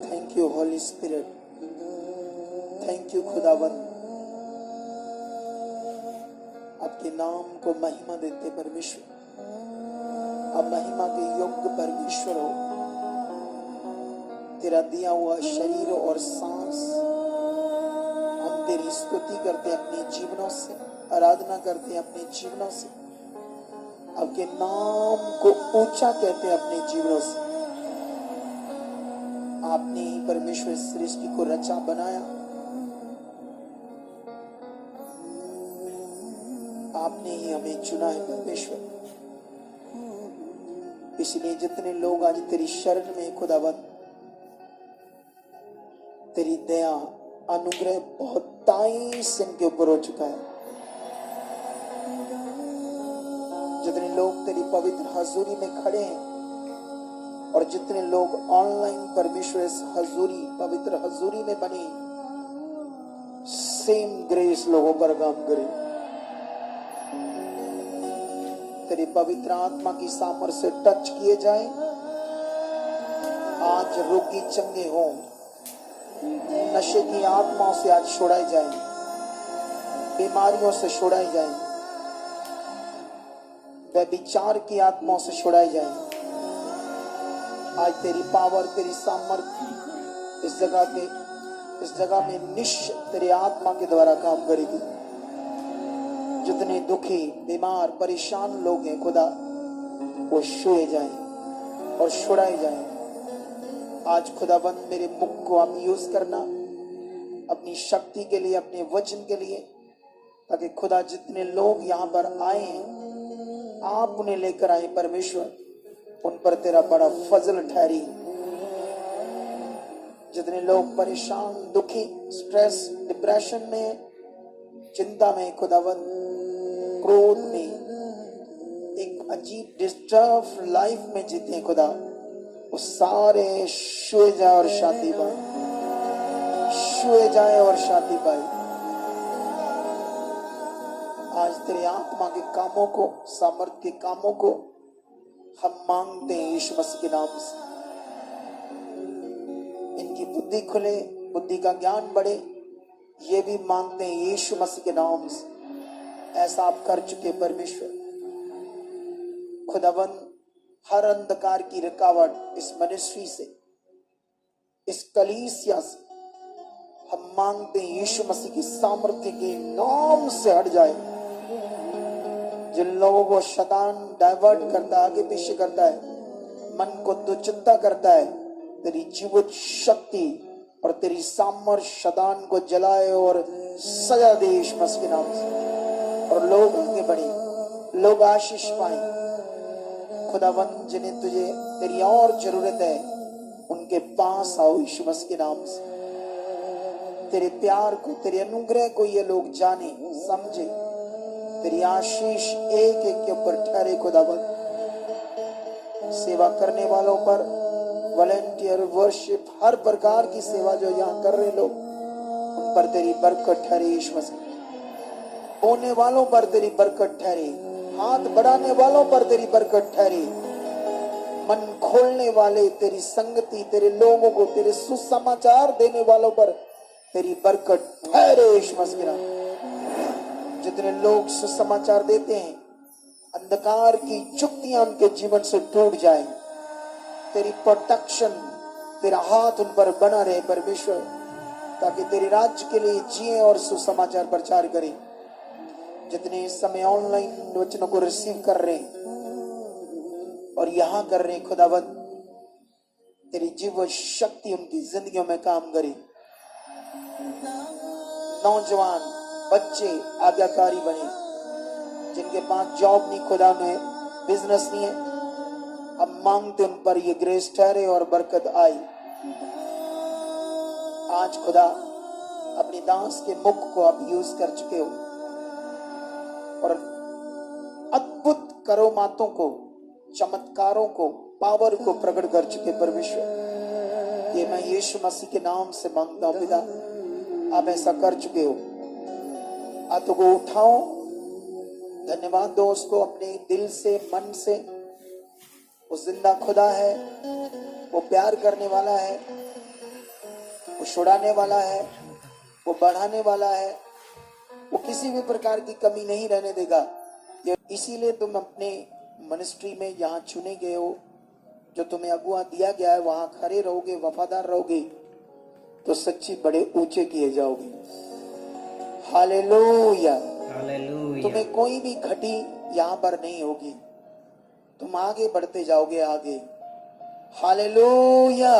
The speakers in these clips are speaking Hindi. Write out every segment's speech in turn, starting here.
Thank you Holi spirit, thank you खुदावन। आपके नाम को महिमा देते परमेश्वर, आप महिमा के योग्य परमेश्वर हो। तेरा दिया हुआ शरीर और सांस हम तेरी स्तुति करते अपने जीवनों से, आराधना करते अपने जीवनों से, आपके नाम को ऊंचा कहते अपने जीवनों से। आपने ही परमेश्वर सृष्टि को रचा बनाया, आपने ही हमें चुना है परमेश्वर। इसलिए जितने लोग आज तेरी शरण में खुदावन, तेरी दया अनुग्रह बहुताई से इनके ऊपर हो चुका है। जितने लोग तेरी पवित्र हजूरी में खड़े हैं और जितने लोग ऑनलाइन परमेश्वर इस हजूरी, पवित्र हजूरी में बने, सेम ग्रेस लोगों पर काम करे। तेरी पवित्र आत्मा की सामर्थ्य से टच किए जाए। आज रोगी चंगे हो, नशे की आत्माओं से आज छुड़ाई जाए, बीमारियों से छुड़ाई जाए, व्यभिचार की आत्माओं से छुड़ाई जाए। आज तेरी पावर, तेरी सामर्थ इस जगह में निश्चित तेरी आत्मा के द्वारा काम करेगी। जितने दुखी, बीमार, परेशान लोग हैं खुदा, वो छुए जाएं और छुड़ाए जाएं। आज खुदाबंद मेरे मुख को आप यूज करना अपनी शक्ति के लिए, अपने वचन के लिए, ताकि खुदा जितने लोग यहाँ पर आए हैं आप उन्हें लेकर आए परमेश्वर, उन पर तेरा बड़ा फजल ठहरी। जितने लोग परेशान, दुखी, स्ट्रेस, डिप्रेशन में, चिंता में, खुदावन क्रोध में, एक अजीब डिस्टर्ब लाइफ में जीते हैं खुदा, वो सारे छुए जाए और शांति पाए, छुए जाए और शांति पाए। आज तेरे आत्मा के कामों को, सामर्थ के कामों को हम मांगते हैं यीशु मसीह के नाम से। इनकी बुद्धि खुले, बुद्धि का ज्ञान बढ़े, ये भी मांगते हैं यीशु मसीह के नाम से। ऐसा आप कर चुके परमेश्वर। खुदावन हर अंधकार की रुकावट इस मिनिस्ट्री से, इस कलीसिया से हम मांगते हैं यीशु मसीह की सामर्थ्य के नाम से हट जाए। जिन लोगों को शैतान डाइवर्ट करता है, आगे पीछे करता है, मन को दुचिंता करता है, तेरी जीवित शक्ति और तेरी सामर्थ्य शैतान को जलाए और सजा दे यीशु मसीह के नाम से। और लोग आगे बढ़े, लोग आशीष पाए। खुदावन जिन्हें तुझे तेरी और जरूरत है, उनके पास आओ यीशु मसीह के नाम से। तेरे प्यार को, तेरे अनुग्रह को ये लोग जाने, समझे। तेरी आशीष एक एक के ऊपर ठहरे खुदावन। सेवा करने वालों पर, वॉलंटियर, वर्शिप, हर प्रकार की सेवा जो यहाँ कर रहे लोग, उन पर तेरी बरकत ठहरे यीशु मसीह। होने वालों पर तेरी बरकत ठहरे, हाथ बढ़ाने वालों पर तेरी बरकत ठहरे, मन खोलने वाले, तेरी संगति, तेरे लोगों को तेरे सुसमाचार देने वालों पर तेरी बरकत ठहरे यीशु मसीह। जितने लोग सुसमाचार देते हैं, अंधकार की युक्तियां उनके जीवन से टूट जाए। तेरी प्रोटेक्शन, तेरा हाथ उन पर बना रहे परमेश्वर, ताकि तेरे राज्य के लिए जिए और सुसमाचार प्रचार करें। जितने इस समय ऑनलाइन वचनों को रिसीव कर रहे हैं और यहाँ कर रहे हैं खुदावत, तेरी जीव शक्ति उनकी जिंदगियों में काम करे। नौजवान, बच्चे आज्ञाकारी बने, जिनके पास जॉब नहीं, खुदा में बिजनेस नहीं है, हम मांगते उन पर ये ग्रेस ठहरे और बरकत आई। आज खुदा अपनी दास के मुख को आप यूज कर चुके हो और अद्भुत करोमातों को, चमत्कारों को, पावर को प्रकट कर चुके परमेश्वर। ये मैं यीशु मसीह के नाम से मांगता हूं पिता, आप ऐसा कर चुके हो। हाथों को उठाओ, धन्यवाद दो उसको अपने दिल से, मन से। वो जिंदा खुदा है, वो प्यार करने वाला है, छुड़ाने वाला है, वो बढ़ाने वाला है, वो किसी भी प्रकार की कमी नहीं रहने देगा। इसीलिए तुम अपने मिनिस्ट्री में यहाँ चुने गए हो, जो तुम्हें अगुआ दिया गया है वहां खड़े रहोगे, वफादार रहोगे तो सच्ची बड़े ऊंचे किए जाओगे। हालेलुया। हालेलुया। तुम्हें कोई भी घटी यहाँ पर नहीं होगी, तुम आगे बढ़ते जाओगे आगे। हालेलुया।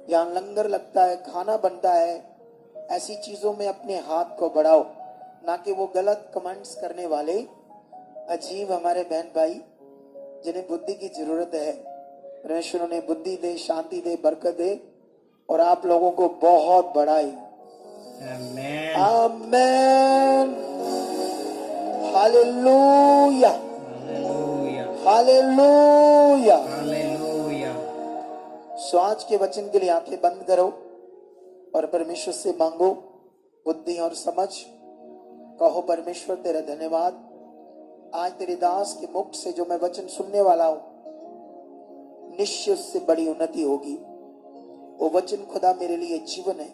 यहाँ लंगर लगता है, खाना बनता है, ऐसी चीजों में अपने हाथ को बढ़ाओ, ना कि वो गलत कमेंट्स करने वाले अजीब हमारे बहन भाई जिन्हें बुद्धि की जरूरत है। परमेश्वर उन्हें बुद्धि दे, शांति दे, बरकत दे और आप लोगों को बहुत बढ़ाए। आमेन। आमेन। हालेलुया। हालेलुया। हालेलुया। हालेलुया। सो आज के वचन के लिए आंखें बंद करो और परमेश्वर से मांगो बुद्धि और समझ। कहो परमेश्वर तेरा धन्यवाद, आज तेरे दास के मुख से जो मैं वचन सुनने वाला हूं निश्चित से बड़ी उन्नति होगी। वो वचन खुदा मेरे लिए जीवन है,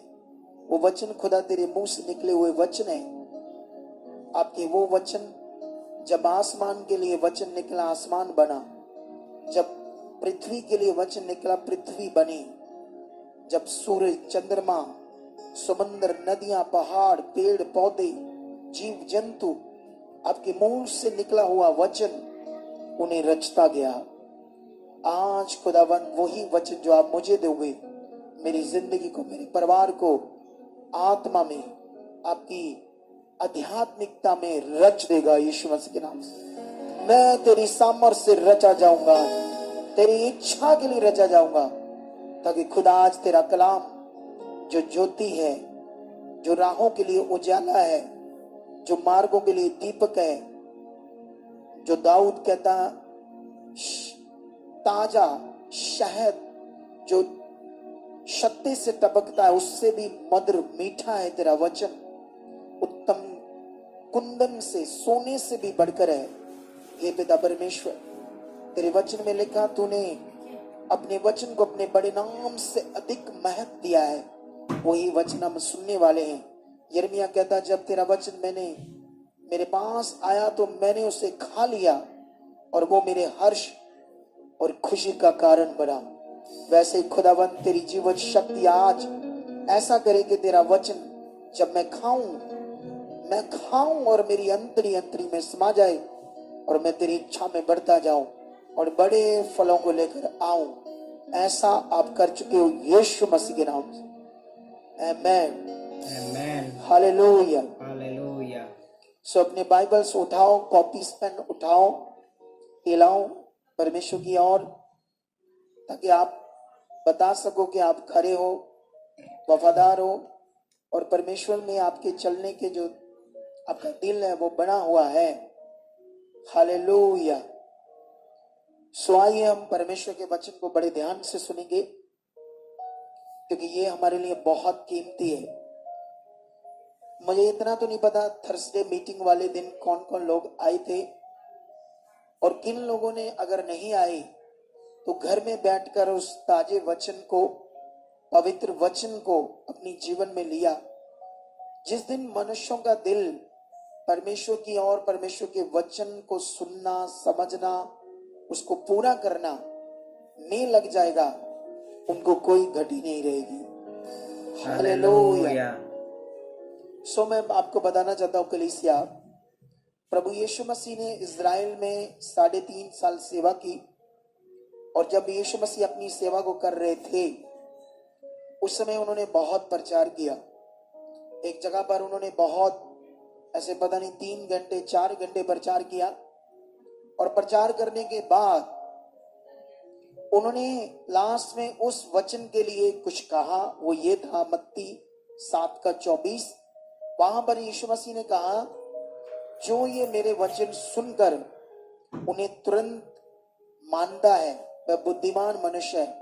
वो वचन खुदा तेरे मुंह से निकले हुए वचन है। आपके वो वचन, जब आसमान के लिए वचन निकला आसमान बना, जब पृथ्वी के लिए वचन निकला पृथ्वी बनी, जब सूरज, चंद्रमा, समुद्र, नदियां, पहाड़, पेड़ पौधे, जीव जंतु आपके मुंह से निकला हुआ वचन उन्हें रचता गया। आज खुदावन वही वचन जो आप मुझे दोगे मेरी जिंदगी को, मेरे परिवार को आत्मा में, आपकी आध्यात्मिकता में रच देगा। यीशु मसीह के नाम से मैं तेरी सामर्थ्य से रचा जाऊंगा, तेरी इच्छा के लिए रचा जाऊंगा, ताकि खुदा आज तेरा कलाम जो ज्योति है, जो राहों के लिए उजाला है, जो मार्गों के लिए दीपक है, जो दाऊद कहता ताजा शहद जो शक्ति से टपकता है उससे भी मधुर मीठा है तेरा वचन, उत्तम कुंदन से, सोने से भी बढ़कर है। हे पिता परमेश्वर, तेरे वचन में लिखा तूने अपने वचन को अपने बड़े नाम से अधिक महत्व दिया है, वही वचन हम सुनने वाले हैं। यिर्मयाह कहता जब तेरा वचन मेरे पास आया तो मैंने उसे खा लिया और वो मेरे हर्ष और खुशी का कारण बना। वैसे ही खुदावंत तेरी जीवन शक्ति आज ऐसा करे कि तेरा वचन जब मैं खाऊं और मेरी अंतरी में समा जाए और मैं तेरी इच्छा में बढ़ता जाऊं और बड़े फलों को लेकर आऊं। ऐसा आप कर चुके हो यीशु मसीह के नाम से। आमेन। आमेन। हालेलुया। हालेलुया। सो अपने बाइबल्स उठाओ, कॉपीज पेन उठाओ, हिलाओ परमेश्वर की ओर, ताकि आप बता सको कि आप खरे हो, वफादार हो और परमेश्वर में आपके चलने के जो आपका दिल है वो बना हुआ है। हालेलुया। सो आइए हम परमेश्वर के वचन को बड़े ध्यान से सुनेंगे, क्योंकि ये हमारे लिए बहुत कीमती है। मुझे इतना तो नहीं पता थर्सडे मीटिंग वाले दिन कौन कौन लोग आए थे, और किन लोगों ने अगर नहीं आए तो घर में बैठकर उस ताजे वचन को, पवित्र वचन को अपनी जीवन में लिया। जिस दिन मनुष्यों का दिल परमेश्वर की और परमेश्वर के वचन को सुनना, समझना, उसको पूरा करना में लग जाएगा, उनको कोई घटी नहीं रहेगी। हालेलुया। सो मैं आपको बताना चाहता हूं कलीसिया, प्रभु यीशु मसीह ने इज़राइल में 3.5 साल सेवा की, और जब यीशु मसीह अपनी सेवा को कर रहे थे उस समय उन्होंने बहुत प्रचार किया। एक जगह पर उन्होंने बहुत ऐसे पता नहीं 3 घंटे 4 घंटे प्रचार किया, और प्रचार करने के बाद उन्होंने लास्ट में उस वचन के लिए कुछ कहा। वो ये था मत्ती 7:24। वहां पर यीशु मसीह ने कहा जो ये मेरे वचन सुनकर उन्हें तुरंत मानता है वह बुद्धिमान मनुष्य है।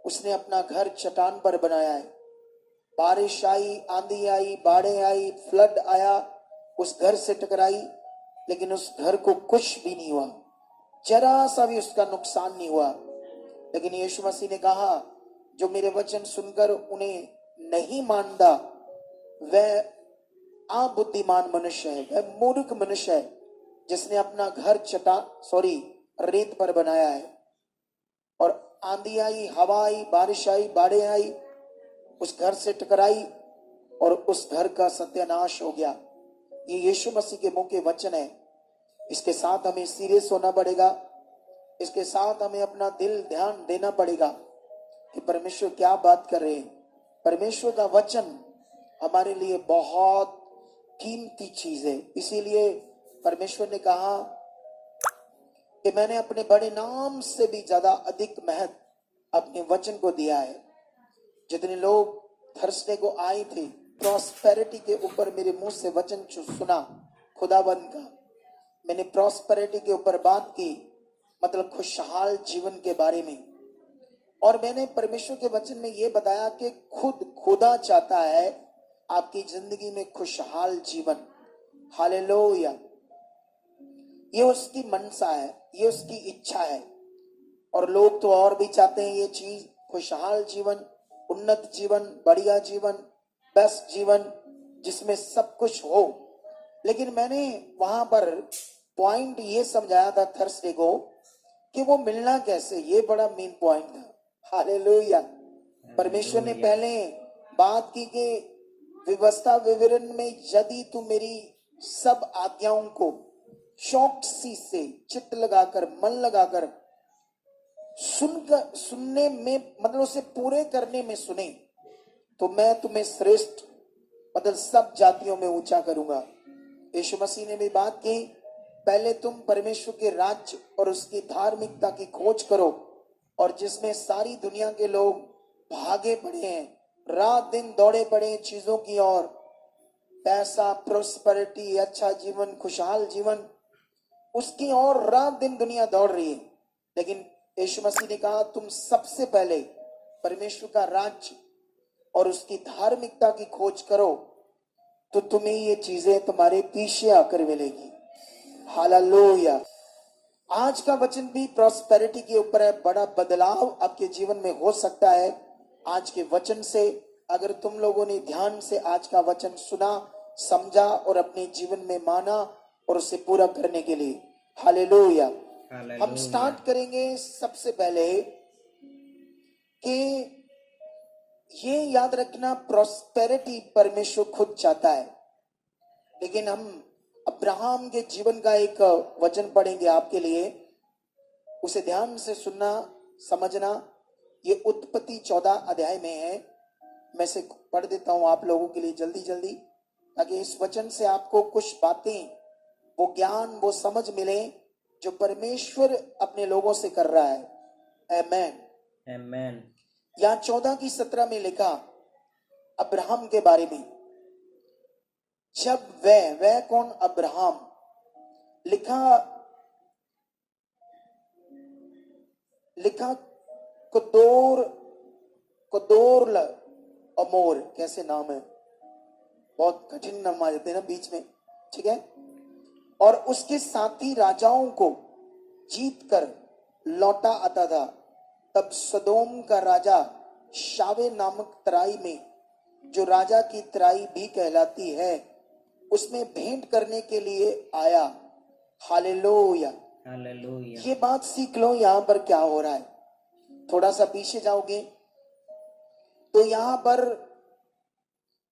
उसने अपना घर चट्टान पर बनाया है। बारिश आई, आंधी आई, बाढ़ें आई, फ्लड आया, उस घर से टकराई, लेकिन उस घर को कुछ भी नहीं हुआ, जरा सा भी उसका नुकसान नहीं हुआ। लेकिन यीशु मसीह ने कहा जो मेरे वचन सुनकर उन्हें नहीं मानता वह अबुद्धिमान मनुष्य है, वह मूर्ख मनुष्य है जिसने अपना घर रेत पर बनाया है। और आंधी आई, हवा आई, बारिश आई, बाढ़ें आई, उस घर से टकराई और उस घर का सत्यानाश हो गया। ये यीशु मसीह के मुंह के वचन है। इसके साथ हमें सीरियस होना पड़ेगा। इसके साथ हमें अपना दिल ध्यान देना पड़ेगा कि परमेश्वर क्या बात कर रहे हैं। परमेश्वर का वचन हमारे लिए बहुत कीमती चीज है। इसीलिए परमेश्वर ने कहा कि मैंने अपने बड़े नाम से भी ज्यादा अधिक महत्व अपने वचन को दिया है। जितने लोग थर्सडे को आए थे, प्रॉस्पेरिटी के ऊपर मेरे मुंह से वचन सुना खुदाबंद का। मैंने प्रॉस्पेरिटी के ऊपर बात की, मतलब खुशहाल जीवन के बारे में। और मैंने परमेश्वर के वचन में यह बताया कि खुदा चाहता है आपकी जिंदगी में खुशहाल जीवन। हालेलुया। ये उसकी मनसा है, ये उसकी इच्छा है। और लोग तो और भी चाहते हैं ये चीज, खुशहाल जीवन, उन्नत जीवन, बढ़िया जीवन, बेस्ट जीवन, जिसमें सब कुछ हो। लेकिन मैंने वहां पर पॉइंट ये समझाया था थर्सडे को कि वो मिलना कैसे, ये बड़ा मेन पॉइंट था। हालेलुया। परमेश्वर ने पहले बात की कि व्यवस्था विवरण में यदि तू मेरी सब आज्ञाओं को शौक सी से चित्त लगाकर, मन लगाकर सुनने में, मतलब उसे पूरे करने में सुने, तो मैं तुम्हें श्रेष्ठ, मतलब सब जातियों में ऊंचा करूंगा। यीशु मसीह ने भी बात की, पहले तुम परमेश्वर के राज्य और उसकी धार्मिकता की खोज करो, और जिसमें सारी दुनिया के लोग भागे पड़े हैं, रात दिन दौड़े पड़े हैं चीजों की ओर, पैसा, प्रोस्पेरिटी, अच्छा जीवन, खुशहाल जीवन, उसकी ओर रात दिन दुनिया दौड़ रही है। लेकिन यीशु मसीह ने कहा तुम सबसे पहले परमेश्वर का राज्य और उसकी धार्मिकता की खोज करो, तो तुम्हें ये चीजें तुम्हारे पीछे आकर मिलेगी। हालेलुया। आज का वचन भी प्रॉस्पेरिटी के ऊपर है। बड़ा बदलाव आपके जीवन में हो सकता है आज के वचन से, अगर तुम लोगों ने ध्यान से आज का वचन सुना, समझा और अपने जीवन में माना और उसे पूरा करने के लिए। हालेलुया। हम स्टार्ट करेंगे सबसे पहले कि ये याद रखना, प्रॉस्पेरिटी परमेश्वर खुद चाहता है। लेकिन हम अब्राहम के जीवन का एक वचन पढ़ेंगे आपके लिए, उसे ध्यान से सुनना, समझना। ये उत्पत्ति 14 अध्याय में है। मैं से पढ़ देता हूं आप लोगों के लिए जल्दी जल्दी, ताकि इस वचन से आपको कुछ बातें, वो ज्ञान, वो समझ मिले जो परमेश्वर अपने लोगों से कर रहा है। आमेन आमेन। यहाँ 14 की 17 में लिखा अब्राहम के बारे में। जब वह कौन? अब्राहम। लिखा कुदोर अमोर, कैसे नाम है, बहुत कठिन नाम आ जाते हैं ना बीच में, ठीक है। और उसके साथी राजाओं को जीत कर लौटा आता था। तब सदोम का राजा शावे नामक तराई में, जो राजा की तराई भी कहलाती है, उसमें भेंट करने के लिए आया। Hallelujah hallelujah. ये बात सीख लो यहां पर क्या हो रहा है। थोड़ा सा पीछे जाओगे तो यहां पर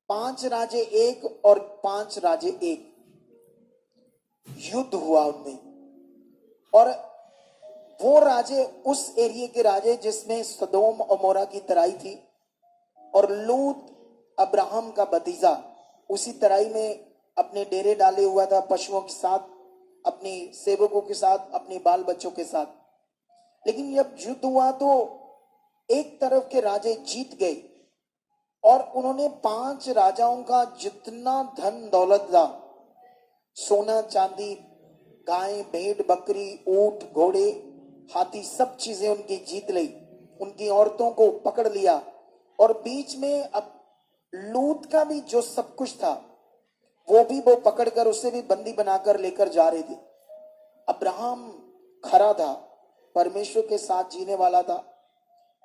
5 राजे एक और 5 राजे एक युद्ध हुआ उनमें। और वो राजे उस एरिया के राजे जिसमें सदोम और मोरा की तराई थी, और लूत अब्राहम का भतीजा उसी तराई में अपने डेरे डाले हुआ था, पशुओं के साथ, अपने सेवकों के साथ, अपने बाल बच्चों के साथ। लेकिन जब युद्ध हुआ तो एक तरफ के राजे जीत गए, और उन्होंने 5 राजाओं का जितना धन दौलत था, सोना चांदी, गाय, भेड़, बकरी, ऊंट, घोड़े, हाथी, सब चीजें उनकी जीत ली। उनकी औरतों को पकड़ लिया, और बीच में अब लूत का भी जो सब कुछ था वो पकड़कर उसे भी बंदी बनाकर लेकर जा रहे थे। अब्राहम खरा था, परमेश्वर के साथ जीने वाला था,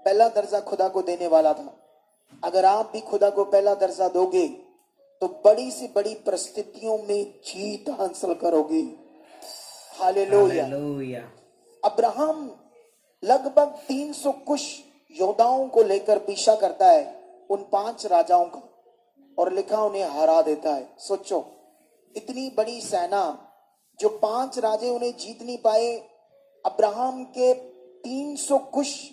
पहला दर्जा खुदा को देने वाला था। अगर आप भी खुदा को पहला दर्जा दोगे तो बड़ी से बड़ी परिस्थितियों में जीत हासिल करोगे। हालेलुया। हालेलुया। अब्राहम लगभग 300 कुश योद्धाओं को लेकर पीछा करता है उन 5 राजाओं का, और लिखा उन्हें हरा देता है। सोचो, इतनी बड़ी सेना, जो 5 राजे उन्हें जीत नहीं पाए, अब्राहम के 300 कुश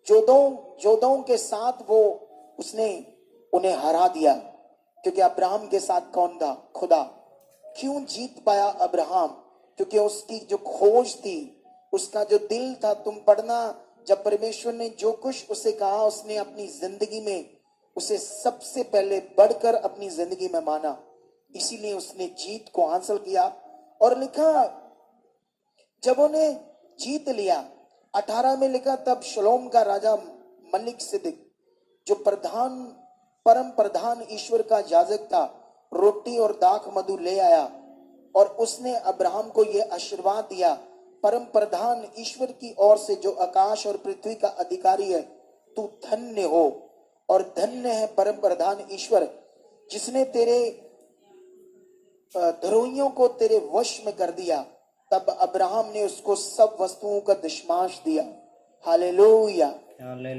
जोधों के साथ वो उसने उन्हें हरा दिया। क्योंकि अब्राहम के साथ कौन था? खुदा। क्यों जीत पाया अब्राहम? क्योंकि उसकी जो खोज थी, उसका जो दिल था। तुम पढ़ना, जब परमेश्वर ने जो कुछ उसे कहा, उसने अपनी जिंदगी में उसे सबसे पहले बढ़कर अपनी जिंदगी में माना, इसीलिए उसने जीत को हासिल किया। और लिखा, जब उन्हें जीत लिया, 18 में लिखा, तब शलोम का राजा मलिक सिद्दीक, जो परम प्रधान ईश्वर का याजक था, रोटी और दाख मधु ले आया, और उसने अब्राहम को यह आशीर्वाद दिया, परम प्रधान ईश्वर की ओर से, जो आकाश और पृथ्वी का अधिकारी है, तू धन्य हो, और धन्य है परम प्रधान ईश्वर, जिसने तेरे द्रोहियों को तेरे वश में कर दिया। तब अब्राहम ने उसको सब वस्तुओं का दशमांश दिया। हालेलुया।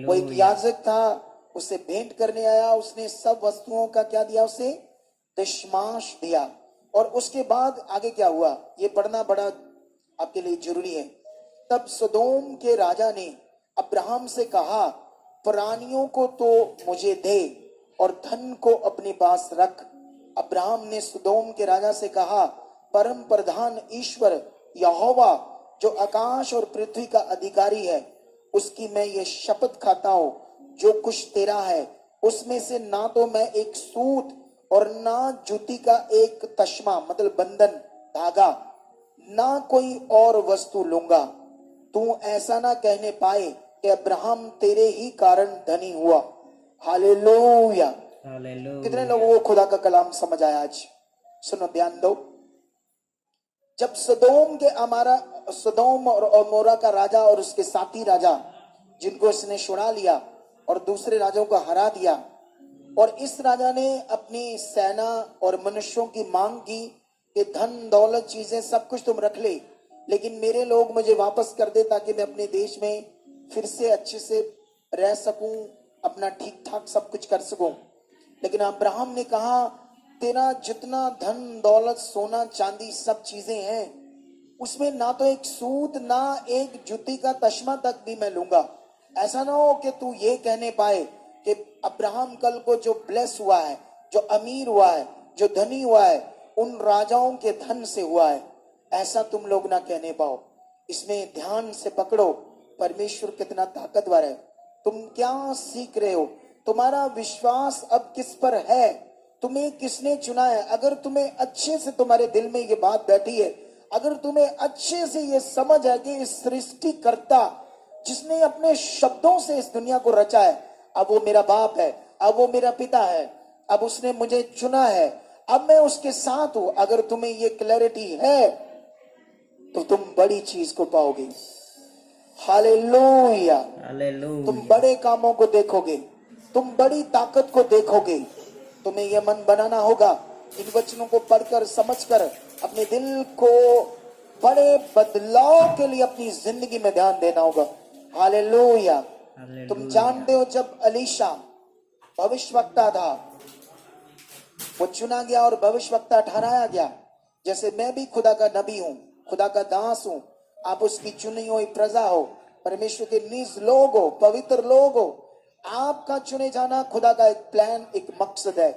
वो एक याजक था, उसे भेंट करने आया, उसने सब वस्तुओं का क्या दिया? उसे दशमांश दिया। और उसके बाद आगे क्या हुआ, ये पढ़ना बड़ा आपके लिए जरूरी है। तब सदोम के राजा ने अब्राहम से कहा, प्राणियों को तो मुझे दे और धन को अपने पास रख। अब्राहम ने सदोम के राजा से कहा, परम प्रधान ईश्वर यहोवा, जो आकाश और पृथ्वी का अधिकारी है, उसकी मैं ये शपथ खाता हूं, जो कुछ तेरा है उसमें से ना तो मैं एक सूत और ना जूती का एक तश्मा, मतलब बंधन धागा, ना कोई और वस्तु लूंगा। तू ऐसा ना कहने पाए कि अब्राहम तेरे ही कारण धनी हुआ। हालेलुया। कितने लोगों को खुदा का कलाम समझ आया आज? सुनो, ध्यान दो। जब सदोम और अमोरा का राजा और उसके साथी राजा, जिनको इसने छुड़ा लिया और दूसरे राजाओं को हरा दिया, और इस राजा ने अपनी सेना और मनुष्यों की मांग की कि धन दौलत चीजें सब कुछ तुम रख ले, लेकिन मेरे लोग मुझे वापस कर दे, ताकि मैं अपने देश में फिर से अच्छे से रह सकूं, अपना ठीक ठाक सब कुछ कर सकूं। लेकिन अब्राहम ने कहा, तेरा जितना धन दौलत सोना चांदी सब चीजें हैं, उसमें ना तो एक सूत ना एक जूती का तश्मा तक भी मैं लूंगा। ऐसा ना हो कि तू ये कहने पाए कि अब्राहम कल को जो ब्लेस हुआ है, जो अमीर हुआ है, जो धनी हुआ है, उन राजाओं के धन से हुआ है। ऐसा तुम लोग ना कहने पाओ। इसमें ध्यान से पकड़ो, परमेश्वर कितना ताकतवर है। तुम क्या सीख रहे हो? तुम्हारा विश्वास अब किस पर है? तुम्हें किसने चुना है? अगर तुम्हें अच्छे से तुम्हारे दिल में ये बात बैठी है, अगर तुम्हें अच्छे से ये समझ है कि इस सृष्टिकर्ता जिसने अपने शब्दों से इस दुनिया को रचा है, अब वो मेरा बाप है, अब वो मेरा पिता है, अब उसने मुझे चुना है, अब मैं उसके साथ हूं। अगर तुम्हें ये क्लैरिटी है तो तुम बड़ी चीज को पाओगे। हालेलुया। तुम बड़े कामों को देखोगे, तुम बड़ी ताकत को देखोगे। तुम्हें यह मन बनाना होगा, इन वचनों को पढ़कर समझकर अपने दिल को बड़े बदलाव के लिए अपनी जिंदगी में ध्यान देना होगा। हालेलुया। तुम जानते हो, जब एलीशा भविष्यवक्ता था, वो चुना गया और भविष्यवक्ता ठहराया गया। जैसे मैं भी खुदा का नबी हूं, खुदा का दास हूं, आप उसकी चुनी हुई प्रजा हो, परमेश्वर के निज लोग हो, पवित्र लोग हो। आपका चुने जाना खुदा का एक प्लान, एक मकसद है।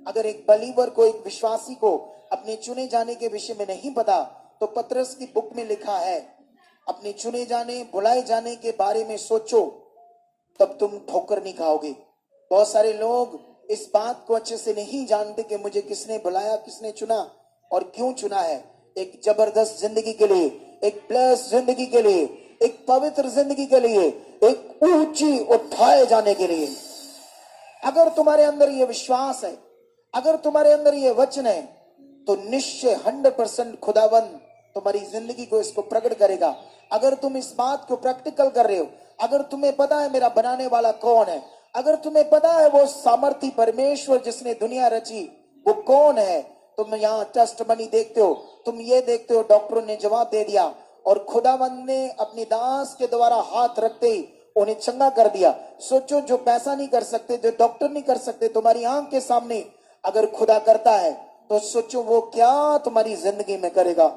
अगर एक बलीवर को, एक विश्वासी को अपने चुने जाने के विषय में नहीं पता, तो पतरस की बुक में लिखा है, अपने चुने जाने, बुलाए जाने के बारे में सोचो, तब तुम ठोकर नहीं खाओगे। बहुत सारे लोग इस बात को अच्छे से नहीं जानते कि मुझे किसने बुलाया, किसने चुना और क्यों चुना है। एक जबरदस्त जिंदगी के लिए, एक ब्लेस जिंदगी के लिए, एक पवित्र जिंदगी के लिए, एक ऊंची उठाए जाने के लिए। अगर तुम्हारे अंदर ये विश्वास है, अगर तुम्हारे अंदर ये वचन है, तो निश्चय 100% खुदावन तुम्हारी जिंदगी को इसको प्रकट करेगा। अगर तुम इस बात को प्रैक्टिकल कर रहे हो, अगर तुम्हें पता है मेरा बनाने वाला कौन है, अगर तुम्हें पता है वो सामर्थी परमेश्वर जिसने दुनिया रची वो कौन है, तुम यहाँ टेस्ट मनी देखते हो, तुम ये देखते हो डॉक्टरों ने जवाब दे दिया और खुदावंद ने अपनी दास के द्वारा हाथ रखते ही उन्हें चंगा कर दिया। सोचो, जो पैसा नहीं कर सकते, जो डॉक्टर नहीं कर सकते, तुम्हारी आंख के सामने अगर खुदा करता है तो सोचो वो क्या तुम्हारी जिंदगी में करेगा।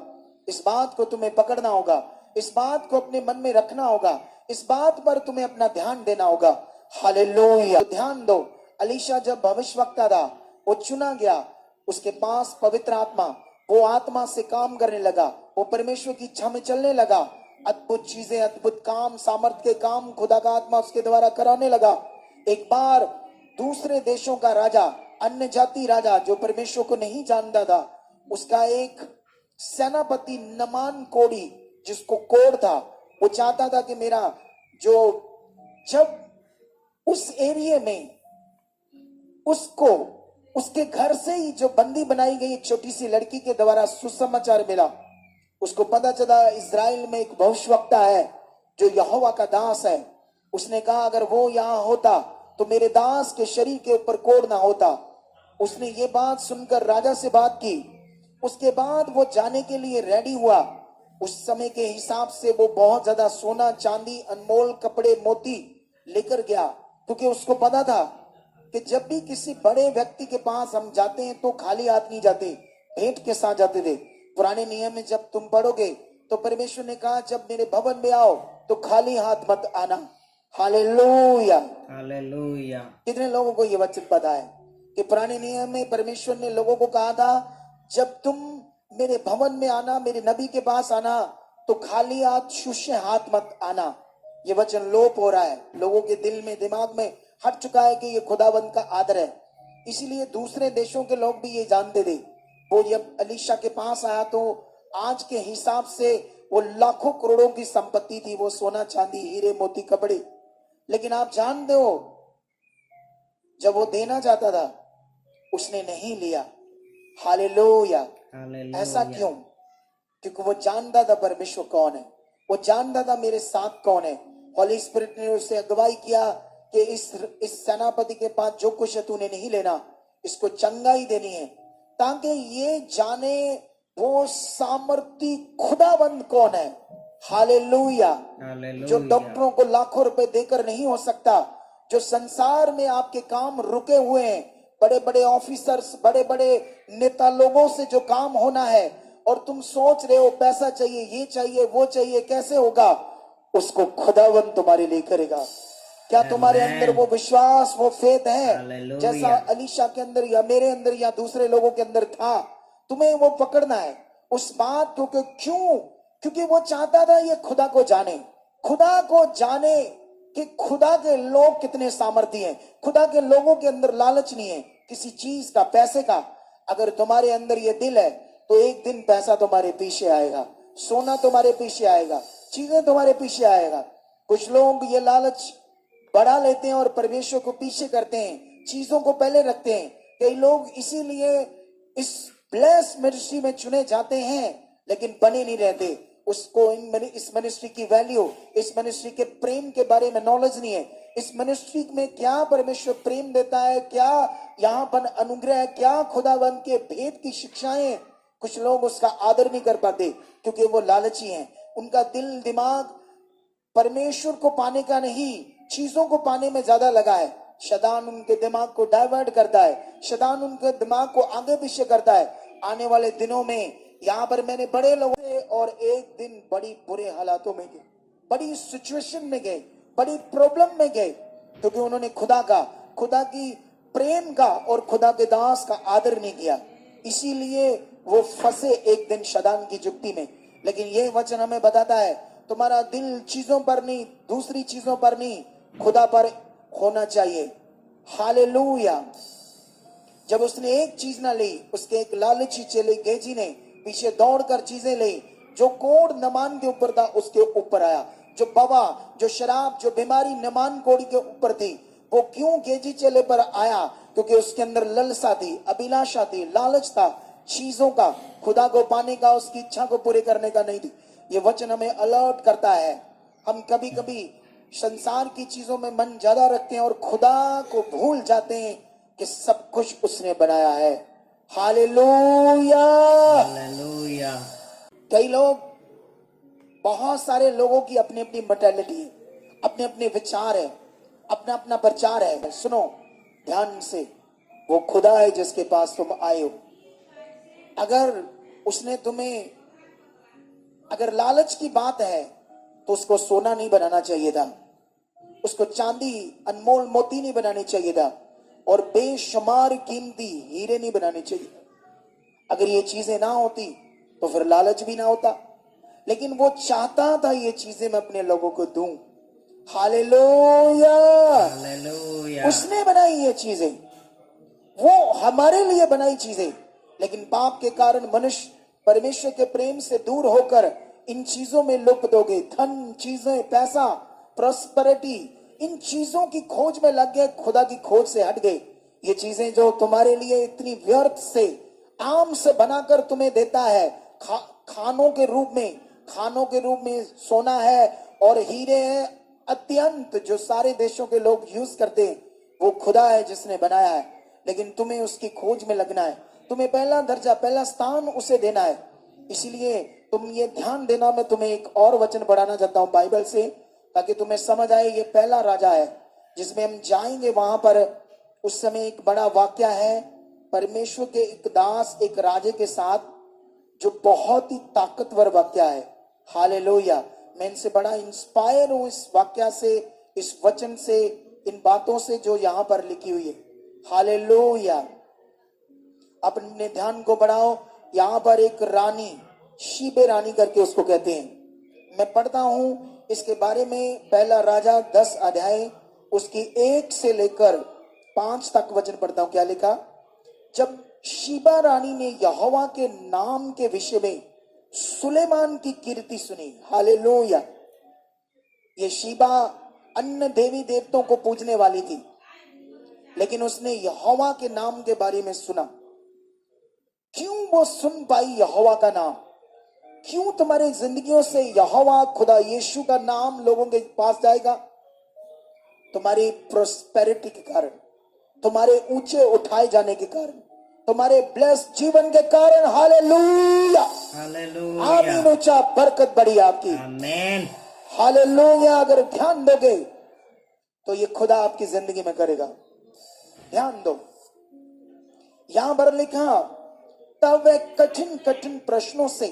इस बात को तुम्हें पकड़ना होगा, इस बात को अपने मन में रखना होगा, इस बात पर तुम्हें अपना ध्यान देना होगा। हालेलुया। ध्यान दो, अलीशा जब भविष्यवक्ता था, वो चुना गया, उसके पास पवित्र आत्मा, वो आत्मा से काम करने लगा, वो परमेश्वर की इच्छा में चलने लगा, अद्भुत चीजें, अद्भुत काम, सामर्थ के काम खुदा का आत्मा उसके द्वारा कराने लगा। एक बार दूसरे देशों का राजा, अन्य जाति राजा जो परमेश्वर को नहीं जानता था, उसका एक सेनापति नमान कोड़ी, जिसको कोड़ था, वो चाहता था कि मेरा जो, जब उस एरिया में उसको उसके घर से ही जो बंदी बनाई गई एक छोटी सी लड़की के द्वारा सुसमाचार मिला, उसको पता चला इज़राइल में एक भविष्यवक्ता है जो यहोवा का दास है। उसने कहा अगर वो यहाँ होता तो मेरे दास के शरीर के ऊपर कोड़ ना होता। उसने ये बात सुनकर राजा से बात की। उसके बाद वो जाने के लिए रेडी हुआ। उस समय के हिसाब से वो बहुत ज्यादा सोना चांदी अनमोल कपड़े मोती लेकर गया, क्योंकि उसको पता था कि जब भी किसी बड़े व्यक्ति के पास हम जाते हैं तो खाली हाथ नहीं जाते, भेंट के साथ जाते थे। पुराने नियम में जब तुम पढ़ोगे तो परमेश्वर ने कहा जब मेरे भवन में आओ तो खाली हाथ मत आना। Hallelujah, hallelujah. कितने लोगों को ये वचन पता है कि पुराने नियम में परमेश्वर ने लोगों को कहा था जब तुम मेरे भवन में आना, मेरे नबी के पास आना, तो खाली हाथ, शून्य हाथ मत आना। ये वचन लोप हो रहा है, लोगों के दिल में, दिमाग में हट चुका है कि ये खुदावंद का आदर है। इसीलिए दूसरे देशों के लोग भी ये जानते थे। वो जब अलीशा के पास आया तो आज के हिसाब से वो लाखों करोड़ों की संपत्ति थी, वो सोना चांदी हीरे मोती कपड़े। लेकिन आप जानते हो जब वो देना चाहता था उसने नहीं लिया। हालेलुया। ऐसा क्यों? क्योंकि वो जानता था परमेश्वर कौन है, वो जानता था मेरे साथ कौन है। होली स्पिरिट ने उसे अगुवाई किया कि इस सेनापति के पास जो कुछ है तूने नहीं लेना, इसको चंगाई देनी है, ताकि ये जाने वो सामर्थी खुदाबंद कौन है। हालेलुया। जो डॉक्टरों को लाखों रुपए देकर नहीं हो सकता, जो संसार में आपके काम रुके हुए हैं, बड़े बड़े ऑफिसर्स, बड़े बड़े नेता लोगों से जो काम होना है और तुम सोच रहे हो पैसा चाहिए, ये चाहिए, वो चाहिए, कैसे होगा, उसको खुदावंद तुम्हारे लिए करेगा। क्या तुम्हारे अंदर वो विश्वास, वो फेथ है जैसा अलीशा के अंदर या मेरे अंदर या दूसरे लोगों के अंदर था? तुम्हें वो पकड़ना है उस बात को। क्यों? क्योंकि वो चाहता था ये खुदा को जाने, खुदा को जाने कि खुदा के लोग कितने सामर्थी हैं। खुदा के लोगों के अंदर लालच नहीं है किसी चीज का, पैसे का। अगर तुम्हारे अंदर ये दिल है तो एक दिन पैसा तुम्हारे पीछे आएगा, सोना तुम्हारे पीछे आएगा, चीजें तुम्हारे पीछे आएगा। कुछ लोग ये लालच बढ़ा लेते हैं और परमेश्वर को पीछे करते हैं, चीजों को पहले रखते हैं। कई लोग इसीलिए इस ब्लेस मिनिस्ट्री में चुने जाते हैं लेकिन बने नहीं रहते। उसको इस मिनिस्ट्री की वैल्यू, इस मिनिस्ट्री के प्रेम के बारे में नॉलेज नहीं है। इस मिनिस्ट्री में क्या परमेश्वर प्रेम देता है, क्या यहाँ पर अनुग्रह है, क्या खुदावंद के भेद की शिक्षाएं, कुछ लोग उसका आदर नहीं कर पाते क्योंकि वो लालची हैं। उनका दिल दिमाग परमेश्वर को पाने का नहीं, चीजों को पाने में ज्यादा लगा है। शैतान उनके दिमाग को डाइवर्ट करता है, शैतान उनके दिमाग को आगे पीछे करता है। आने वाले दिनों में यहाँ पर मैंने बड़े लोगों से और एक दिन बड़ी बुरे हालातों में गए, बड़ी सिचुएशन में गए, बड़ी प्रॉब्लम में गए, क्योंकि उन्होंने खुदा की प्रेम का और खुदा के दास का आदर नहीं किया। इसीलिए वो फंसे एक दिन शैतान की जुक्ति में। लेकिन ये वचन हमें बताता है तुम्हारा दिल चीजों पर नहीं, दूसरी चीजों पर नहीं, खुदा पर होना चाहिए। हालेलुया। जब उसने एक चीज ना ली, उसके एक लालची चेले गेजी ने पीछे दौड़कर चीजें ली। जो कोड़ नमान के ऊपर था उसके ऊपर आया, जो बवा, जो शराब, जो बीमारी नमान कोड़ी के ऊपर थी, वो क्यों गेजी चेले पर आया? क्योंकि उसके अंदर ललसा थी, अभिलाषा थी, लालच था चीजों का, खुदा को पाने का, उसकी इच्छा को पूरे करने का नहीं थी। ये वचन हमें अलर्ट करता है। हम कभी कभी संसार की चीजों में मन ज्यादा रखते हैं और खुदा को भूल जाते हैं कि सब कुछ उसने बनाया है। हालेलुया। हालेलुया। कई लोग, बहुत सारे लोगों की अपनी अपनी मेंटालिटी है, अपने अपने विचार है, अपना अपना प्रचार है। सुनो ध्यान से, वो खुदा है जिसके पास तुम आए हो। अगर उसने तुम्हें, अगर लालच की बात है तो उसको सोना नहीं बनाना चाहिए था, उसको चांदी अनमोल मोती नहीं बनानी चाहिए था, और बेशुमार कीमती हीरे नहीं बनाने चाहिए। अगर ये चीजें ना होती तो फिर लालच भी ना होता, लेकिन वो चाहता था ये चीजें मैं अपने लोगों को दूं। हालेलुया। हालेलुया। उसने बनाई ये चीजें, वो हमारे लिए बनाई चीजें, लेकिन पाप के कारण मनुष्य परमेश्वर के प्रेम से दूर होकर इन चीजों में लुप्त हो गए। धन, चीजें, पैसा, प्रॉस्पेरिटी, इन चीजों की खोज में लग गए, खुदा की खोज से हट गए। ये चीजें जो तुम्हारे लिए इतनी व्यर्थ से, आम से बनाकर तुम्हें देता है, खानों के रूप में सोना है और हीरे हैं अत्यंत, जो सारे देशों के लोग यूज करते हैं, वो खुदा है जिसने बनाया है। लेकिन तुम्हें उसकी खोज में लगना है, तुम्हें पहला दर्जा, पहला स्थान उसे देना है। इसीलिए तुम ये ध्यान देना। मैं तुम्हें एक और वचन पढ़ाना चाहता हूं बाइबल से, ताकि तुम्हें समझ आए। ये पहला राजा है जिसमें हम जाएंगे। वहां पर उस समय एक बड़ा वाक्य है, परमेश्वर के एक दास एक राजे के साथ, जो बहुत ही ताकतवर वाक्य है। हालेलुया। मैं इनसे बड़ा इंस्पायर हूं, इस वाक्य से, इस वचन से, इन बातों से जो यहां पर लिखी हुई है। हालेलुया। अपने ध्यान को बढ़ाओ। यहां पर एक रानी, शीबे रानी करके उसको कहते हैं। मैं पढ़ता हूं इसके बारे में, पहला राजा 10 अध्याय उसकी 1 से लेकर 5 तक वचन पढ़ता हूं। क्या लिखा? जब शीबा रानी ने यहोवा के नाम के विषय में सुलेमान की कीर्ति सुनी। हालेलुया। ये शीबा अन्य देवी देवताओं को पूजने वाली थी, लेकिन उसने यहोवा के नाम के बारे में सुना। क्यों वो सुन पाई यहोवा का नाम? क्यों तुम्हारी जिंदगियों से यहोवा, खुदा यीशु का नाम लोगों के पास जाएगा? तुम्हारी प्रोस्पेरिटी के कारण, तुम्हारे ऊंचे उठाए जाने के कारण, तुम्हारे ब्लेस्ड जीवन के कारण। हालेलुया। हालेलुया। आमीन। ऊंचा बरकत बढ़ी आपकी। आमीन। हालेलुया। अगर ध्यान दोगे तो ये खुदा आपकी जिंदगी में करेगा। ध्यान दो, यहां पर लिखा, तब वह कठिन कठिन प्रश्नों से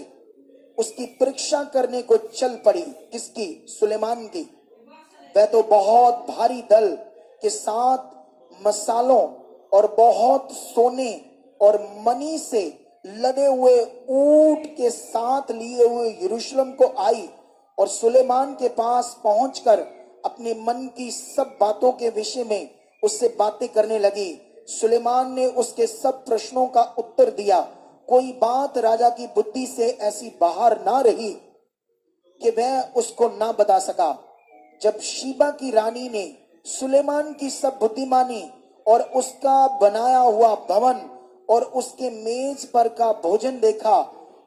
उसकी परीक्षा करने को चल पड़ी। किसकी? सुलेमान की। वह तो बहुत भारी दल के साथ मसालों और बहुत सोने और मनी से लदे हुए ऊंट के साथ लिए हुए यरूशलेम को आई और सुलेमान के पास पहुंचकर अपने मन की सब बातों के विषय में उससे बातें करने लगी। सुलेमान ने उसके सब प्रश्नों का उत्तर दिया। कोई बात राजा की बुद्धि से ऐसी बाहर ना रही कि वह उसको ना बता सका। जब शीबा की रानी ने सुलेमान की सब बुद्धिमानी और उसका बनाया हुआ भवन और उसके मेज पर का भोजन देखा,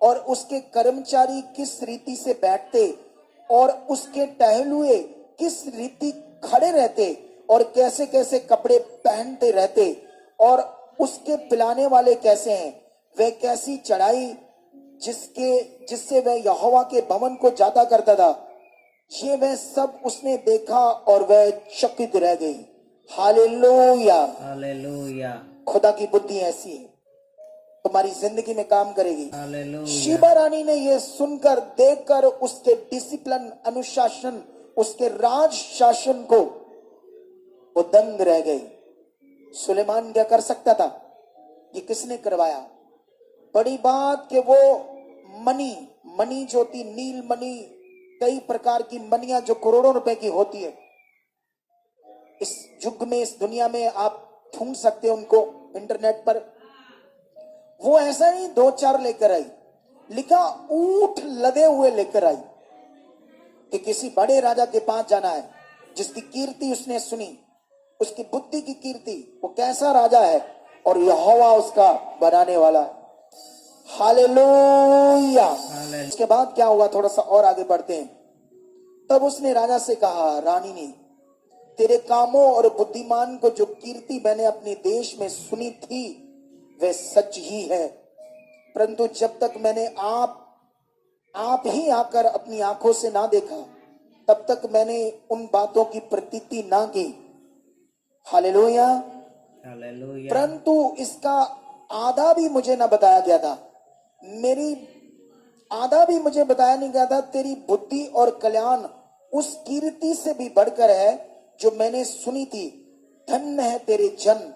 और उसके कर्मचारी किस रीति से बैठते और उसके टहलुए किस रीति खड़े रहते और कैसे कैसे कपड़े पहनते रहते, और उसके पिलाने वाले कैसे हैं, वह कैसी चढ़ाई जिससे वह यहोवा के भवन को जाता करता था, ये वह सब उसने देखा और वह चकित रह गई। हालेलुया। हालेलुया। खुदा की बुद्धि ऐसी है, तुम्हारी जिंदगी में काम करेगी। हालेलुया। शीबा रानी ने यह सुनकर, देखकर उसके डिसिप्लिन, अनुशासन, उसके राज शासन को वो दंग रह गई। सुलेमान क्या कर सकता था? ये किसने करवाया? बड़ी बात कि वो मनी जो थी, नील मनी, कई प्रकार की मनियां जो करोड़ों रुपए की होती है, इस युग में, इस दुनिया में आप ढूंढ सकते हो उनको इंटरनेट पर। वो ऐसा नहीं 2-4 लेकर आई, लिखा ऊंट लदे हुए लेकर आई कि किसी बड़े राजा के पास जाना है जिसकी कीर्ति उसने सुनी, उसकी बुद्धि की कीर्ति, वो कैसा राजा है और यहोवा उसका बनाने वाला है। हालेलुया। इसके बाद क्या हुआ? थोड़ा सा और आगे बढ़ते हैं। तब उसने राजा से कहा, रानी ने, तेरे कामों और बुद्धिमान को जो कीर्ति मैंने अपने देश में सुनी थी वह सच ही है, परंतु जब तक मैंने आप ही आकर अपनी आंखों से ना देखा तब तक मैंने उन बातों की प्रतीति ना की। हालेलुया। हालेलुया। परंतु इसका आधा भी मुझे ना बताया गया था, आधा भी मुझे बताया नहीं गया था। तेरी बुद्धि और कल्याण उस कीर्ति से भी बढ़कर है जो मैंने सुनी थी। धन्य है तेरे जन,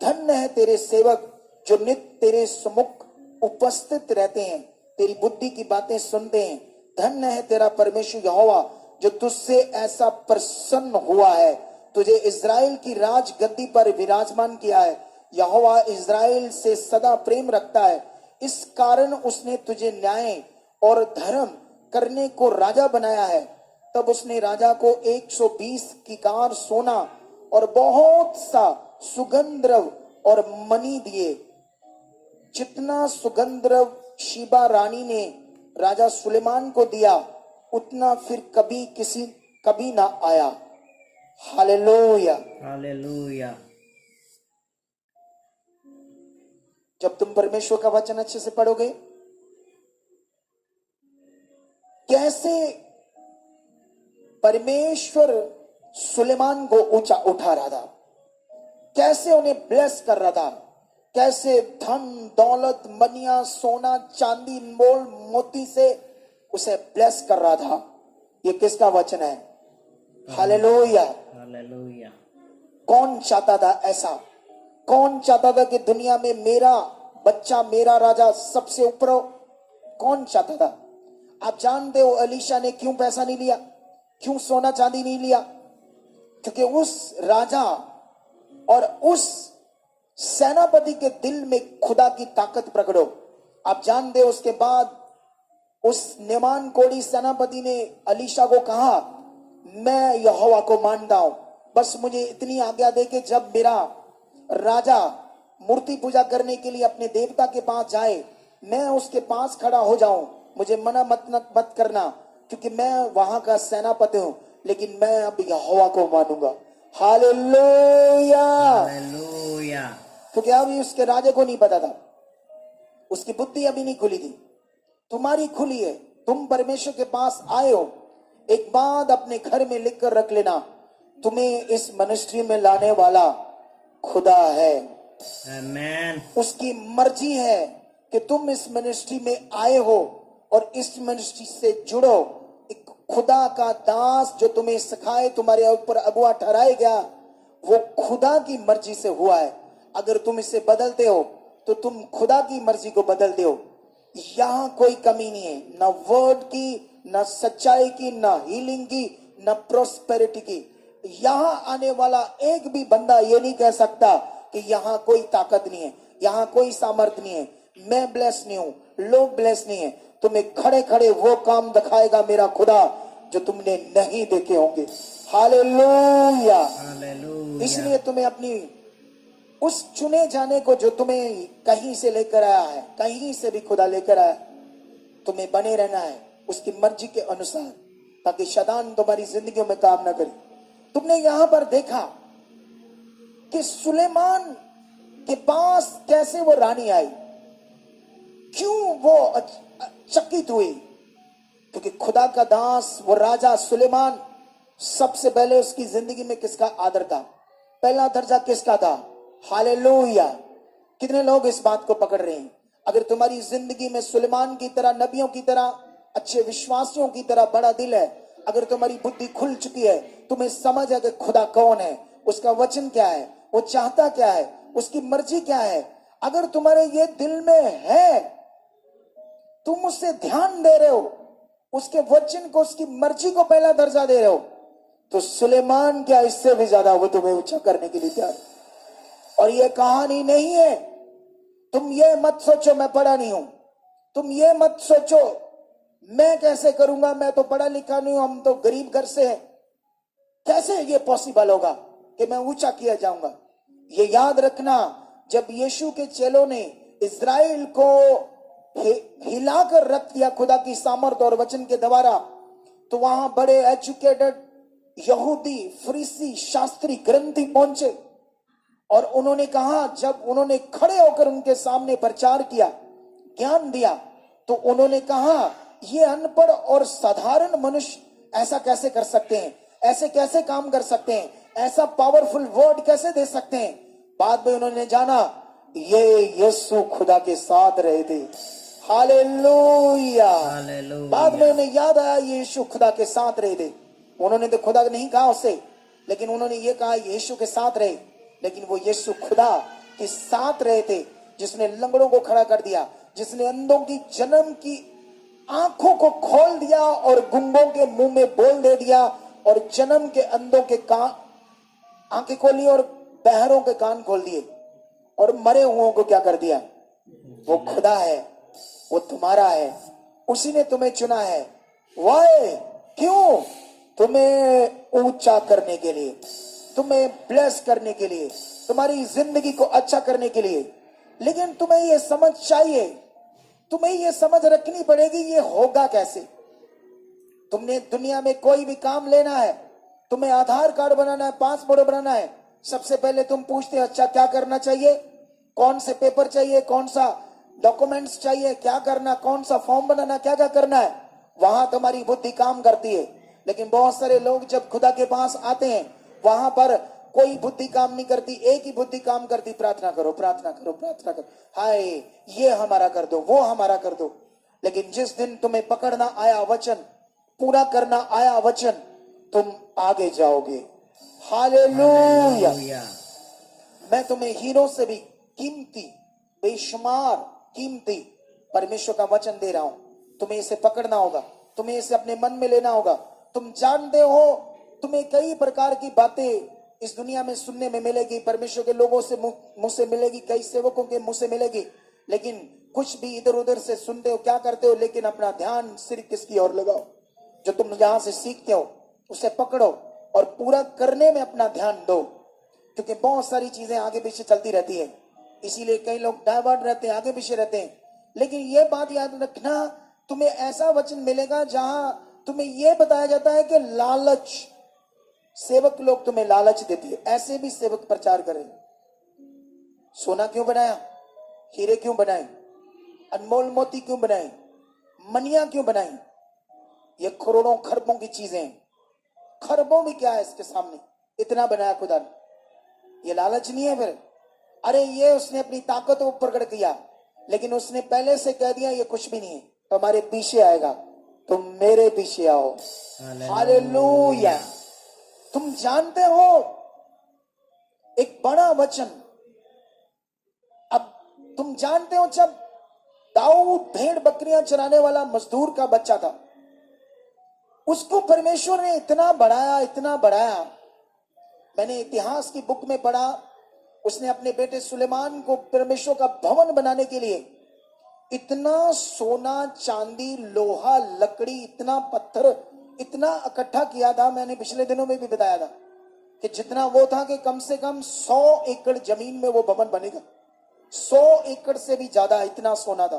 धन्य है तेरे सेवक जो नित्य तेरे सम्मुख उपस्थित रहते हैं, तेरी बुद्धि की बातें सुनते हैं। धन्य है तेरा परमेश्वर यहोवा जो तुझसे ऐसा प्रसन्न हुआ है, तुझे इज़राइल की राज गद्दी पर विराजमान किया है। यहोवा इज़राइल से सदा प्रेम रखता है, इस कारण उसने तुझे न्याय और धर्म करने को राजा बनाया है। तब उसने राजा को 120 किकार सोना और बहुत सा सुगंधद्रव्य और मणि दिए। जितना सुगंधद्रव्य शीबा रानी ने राजा सुलेमान को दिया उतना फिर कभी ना आया। हालेलुया। हालेलुया। जब तुम परमेश्वर का वचन अच्छे से पढ़ोगे, कैसे परमेश्वर सुलेमान को ऊंचा उठा रहा था, कैसे उन्हें ब्लेस कर रहा था, कैसे धन दौलत मनिया सोना चांदी मोल मोती से उसे ब्लेस कर रहा था। ये किसका वचन है? हालेलुया। हालेलुया। कौन चाहता था ऐसा? कौन चाहता था कि दुनिया में मेरा बच्चा मेरा राजा सबसे ऊपर हो? कौन चाहता था? आप जानते हो एलीशा ने क्यों पैसा नहीं लिया, क्यों सोना चांदी नहीं लिया? क्योंकि उस राजा और उस सेनापति के दिल में खुदा की ताकत प्रकट हो। आप जानते हो उसके बाद उस नेमान कोड़ी सेनापति ने एलीशा को कहा, मैं यहोवा को मानता हूं, बस मुझे इतनी आज्ञा दे कि जब मेरा राजा मूर्ति पूजा करने के लिए अपने देवता के पास जाए मैं उसके पास खड़ा हो जाऊं, मुझे मना मत करना क्योंकि मैं वहां का सेनापति हूं, लेकिन मैं अब यहोवा को मानूंगा। हालेलुया। हालेलुया। क्योंकि अभी उसके राजा को नहीं पता था, उसकी बुद्धि अभी नहीं खुली थी। तुम्हारी खुली है, तुम परमेश्वर के पास आए हो। एक बात अपने घर में लिख कर रख लेना, तुम्हें इस मिनिस्ट्री में लाने वाला खुदा है। आमेन। उसकी मर्जी है कि तुम इस मिनिस्ट्री में आए हो और इस मिनिस्ट्री से जुड़ो। एक खुदा का दास जो तुम्हें सिखाए, तुम्हारे ऊपर अगुआ ठहराया गया, वो खुदा की मर्जी से हुआ है। अगर तुम इसे बदलते हो तो तुम खुदा की मर्जी को बदलते हो। यहां कोई कमी नहीं है, न वर्ड की, न सच्चाई की, न हीलिंग की, न प्रोस्पेरिटी की। यहां आने वाला एक भी बंदा ये नहीं कह सकता कि यहां कोई ताकत नहीं है, यहां कोई सामर्थ नहीं है, मैं ब्लेस नहीं हूं, लोग ब्लेस नहीं है। तुम्हें खड़े खड़े वो काम दिखाएगा मेरा खुदा जो तुमने नहीं देखे होंगे। हालेलुया। हालेलुया। इसलिए तुम्हें अपनी उस चुने जाने को जो तुम्हें कहीं से लेकर आया है, कहीं से भी खुदा लेकर आया, तुम्हें बने रहना है उसकी मर्जी के अनुसार, ताकि शैतान तुम्हारी जिंदगियों में काम ना करे। तुमने यहां पर देखा कि सुलेमान के पास कैसे वो रानी आई, क्यों वो चकित हुई? क्योंकि खुदा का दास वो राजा सुलेमान, सबसे पहले उसकी जिंदगी में किसका आदर था? पहला दर्जा किसका था? हालेलुया। कितने लोग इस बात को पकड़ रहे हैं? अगर तुम्हारी जिंदगी में सुलेमान की तरह, नबियों की तरह, अच्छे विश्वासियों की तरह बड़ा दिल है, अगर तुम्हारी बुद्धि खुल चुकी है, तुम्हें समझ है कि खुदा कौन है, उसका वचन क्या है, वो चाहता क्या है, उसकी मर्जी क्या है, अगर तुम्हारे ये दिल में है, तुम उससे ध्यान दे रहे हो, उसके वचन को, उसकी मर्जी को पहला दर्जा दे रहे हो, तो सुलेमान क्या, इससे भी ज्यादा वो तुम्हें ऊंचा करने के लिए तैयार। और ये कहानी नहीं है, तुम ये मत सोचो मैं पढ़ा नहीं हूं, तुम ये मत सोचो मैं कैसे करूंगा, मैं तो पढ़ा लिखा नहीं हूं, हम तो गरीब घर से हैं, कैसे ये पॉसिबल होगा कि मैं ऊंचा किया जाऊंगा। ये याद रखना, जब यीशु के चेलों ने इज़राइल को हिलाकर रख दिया खुदा की सामर्थ और वचन के द्वारा, तो वहां बड़े एजुकेटेड यहूदी फरीसी शास्त्री ग्रंथी पहुंचे और उन्होंने कहा, जब उन्होंने खड़े होकर उनके सामने प्रचार किया, ज्ञान दिया, तो उन्होंने कहा ये अनपढ़ और साधारण मनुष्य ऐसा कैसे कर सकते हैं, ऐसे कैसे काम कर सकते हैं, ऐसा पावरफुल वर्ड कैसे दे सकते हैं। बाद में उन्होंने जाना ये यीशु खुदा के साथ रहे थे। हालेलुया। हालेलुया। बाद में उन्हें याद आया ये यीशु खुदा के साथ रहे थे। उन्होंने तो खुदा नहीं कहा उसे, लेकिन उन्होंने ये कहा यीशु के साथ रहे, लेकिन वो यीशु खुदा के साथ रहे थे, जिसने लंगड़ों को खड़ा कर दिया, जिसने अंधों की जन्म की आंखों को खोल दिया और गुंगों के मुंह में बोल दे दिया, और जन्म के अंधों के कान आंखें खोली और बहरों के कान खोल दिए, और मरे हुओं को क्या कर दिया। वो खुदा है, वो तुम्हारा है, उसी ने तुम्हें चुना है। वाय क्यों? तुम्हें ऊंचा करने के लिए, तुम्हें ब्लेस करने के लिए, तुम्हारी जिंदगी को अच्छा करने के लिए। लेकिन तुम्हें यह समझ चाहिए, तुम्हें यह समझ रखनी पड़ेगी ये होगा कैसे। तुमने दुनिया में कोई भी काम लेना है, तुम्हें आधार कार्ड बनाना है, पासपोर्ट बनाना है, सबसे पहले तुम पूछते हो अच्छा क्या करना चाहिए, कौन से पेपर चाहिए, कौन सा डॉक्यूमेंट्स चाहिए, क्या करना, कौन सा फॉर्म बनाना, क्या क्या करना है। वहां तुम्हारी बुद्धि काम करती है। लेकिन बहुत सारे लोग जब खुदा के पास आते हैं, वहां पर कोई बुद्धि काम नहीं करती, एक ही बुद्धि काम करती, प्रार्थना करो, प्रार्थना करो, प्रार्थना करो, हाय ये हमारा कर दो, वो हमारा कर दो। लेकिन जिस दिन तुम्हें पकड़ना आया वचन, पूरा करना आया वचन, तुम आगे जाओगे। हालेलुया। हालेलुया। मैं तुम्हें हीरो से भी कीमती, बेशुमार कीमती परमेश्वर का वचन दे रहा हूं। तुम्हें इसे पकड़ना होगा, तुम्हें इसे अपने मन में लेना होगा। तुम जानते हो तुम्हें कई प्रकार की बातें इस दुनिया में सुनने में मिलेगी, परमेश्वर के लोगों से मुंह से मिलेगी, कई सेवकों के मुंह से मिलेगी, लेकिन कुछ भी इधर उधर से सुनते हो, क्या करते हो, लेकिन अपना ध्यान सिर्फ किसकी ओर लगाओ, जो तुम यहां से सीखते हो उसे पकड़ो और पूरा करने में अपना ध्यान दो। क्योंकि बहुत सारी चीजें आगे पीछे चलती रहती है, इसीलिए कई लोग डाइवर्ट रहते हैं, आगे पीछे रहते हैं। लेकिन यह बात याद रखना, तुम्हें ऐसा वचन मिलेगा जहां तुम्हें यह बताया जाता है कि लालच, सेवक लोग तुम्हें लालच देते हैं, ऐसे भी सेवक प्रचार करें। सोना क्यों बनाया, हीरे क्यों बनाए, अनमोल मोती क्यों बनाए, मनिया क्यों बनाई, ये करोड़ों खरबों की चीजें, खरबों भी क्या है इसके सामने, इतना बनाया खुदा ने। ये लालच नहीं है फिर? अरे ये उसने अपनी ताकत को प्रकट किया, लेकिन उसने पहले से कह दिया ये कुछ भी नहीं है, तो हमारे पीछे आएगा, तुम मेरे पीछे आओ। हालेलुया। तुम जानते हो एक बड़ा वचन, अब तुम जानते हो जब दाऊद भेड़ बकरियां चराने वाला मजदूर का बच्चा था, उसको परमेश्वर ने इतना बढ़ाया, इतना बढ़ाया। मैंने इतिहास की बुक में पढ़ा, उसने अपने बेटे सुलेमान को परमेश्वर का भवन बनाने के लिए इतना सोना, चांदी, लोहा, लकड़ी, इतना पत्थर, इतना इकट्ठा किया था। मैंने पिछले दिनों में भी बताया था कि जितना वो था कि कम से कम 100 एकड़ जमीन में वो भवन बनेगा। 100 एकड़ से भी ज्यादा इतना सोना था,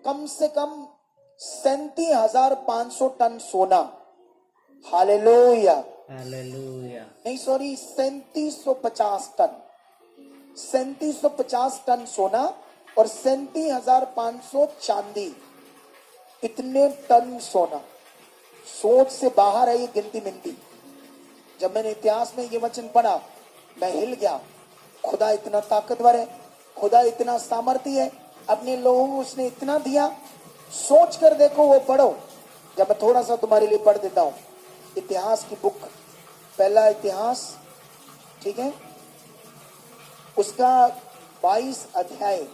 कम से कम 37,500 टन सोना। हालेलुया। हालेलुया। नहीं सॉरी, 3750 टन, 3750 टन सोना और 37,500 चांदी, इतने टन सोना। सोच से बाहर है ये गिनती मिनती। जब मैंने इतिहास में ये वचन पढ़ा, मैं हिल गया। खुदा इतना ताकतवर है, खुदा इतना सामर्थी है, अपने लोगों को उसने इतना दिया। सोच कर देखो, वो पढ़ो। जब मैं थोड़ा सा तुम्हारे लिए पढ़ देता हूं इतिहास की बुक, पहला इतिहास, ठीक है, उसका 22 अध्याय,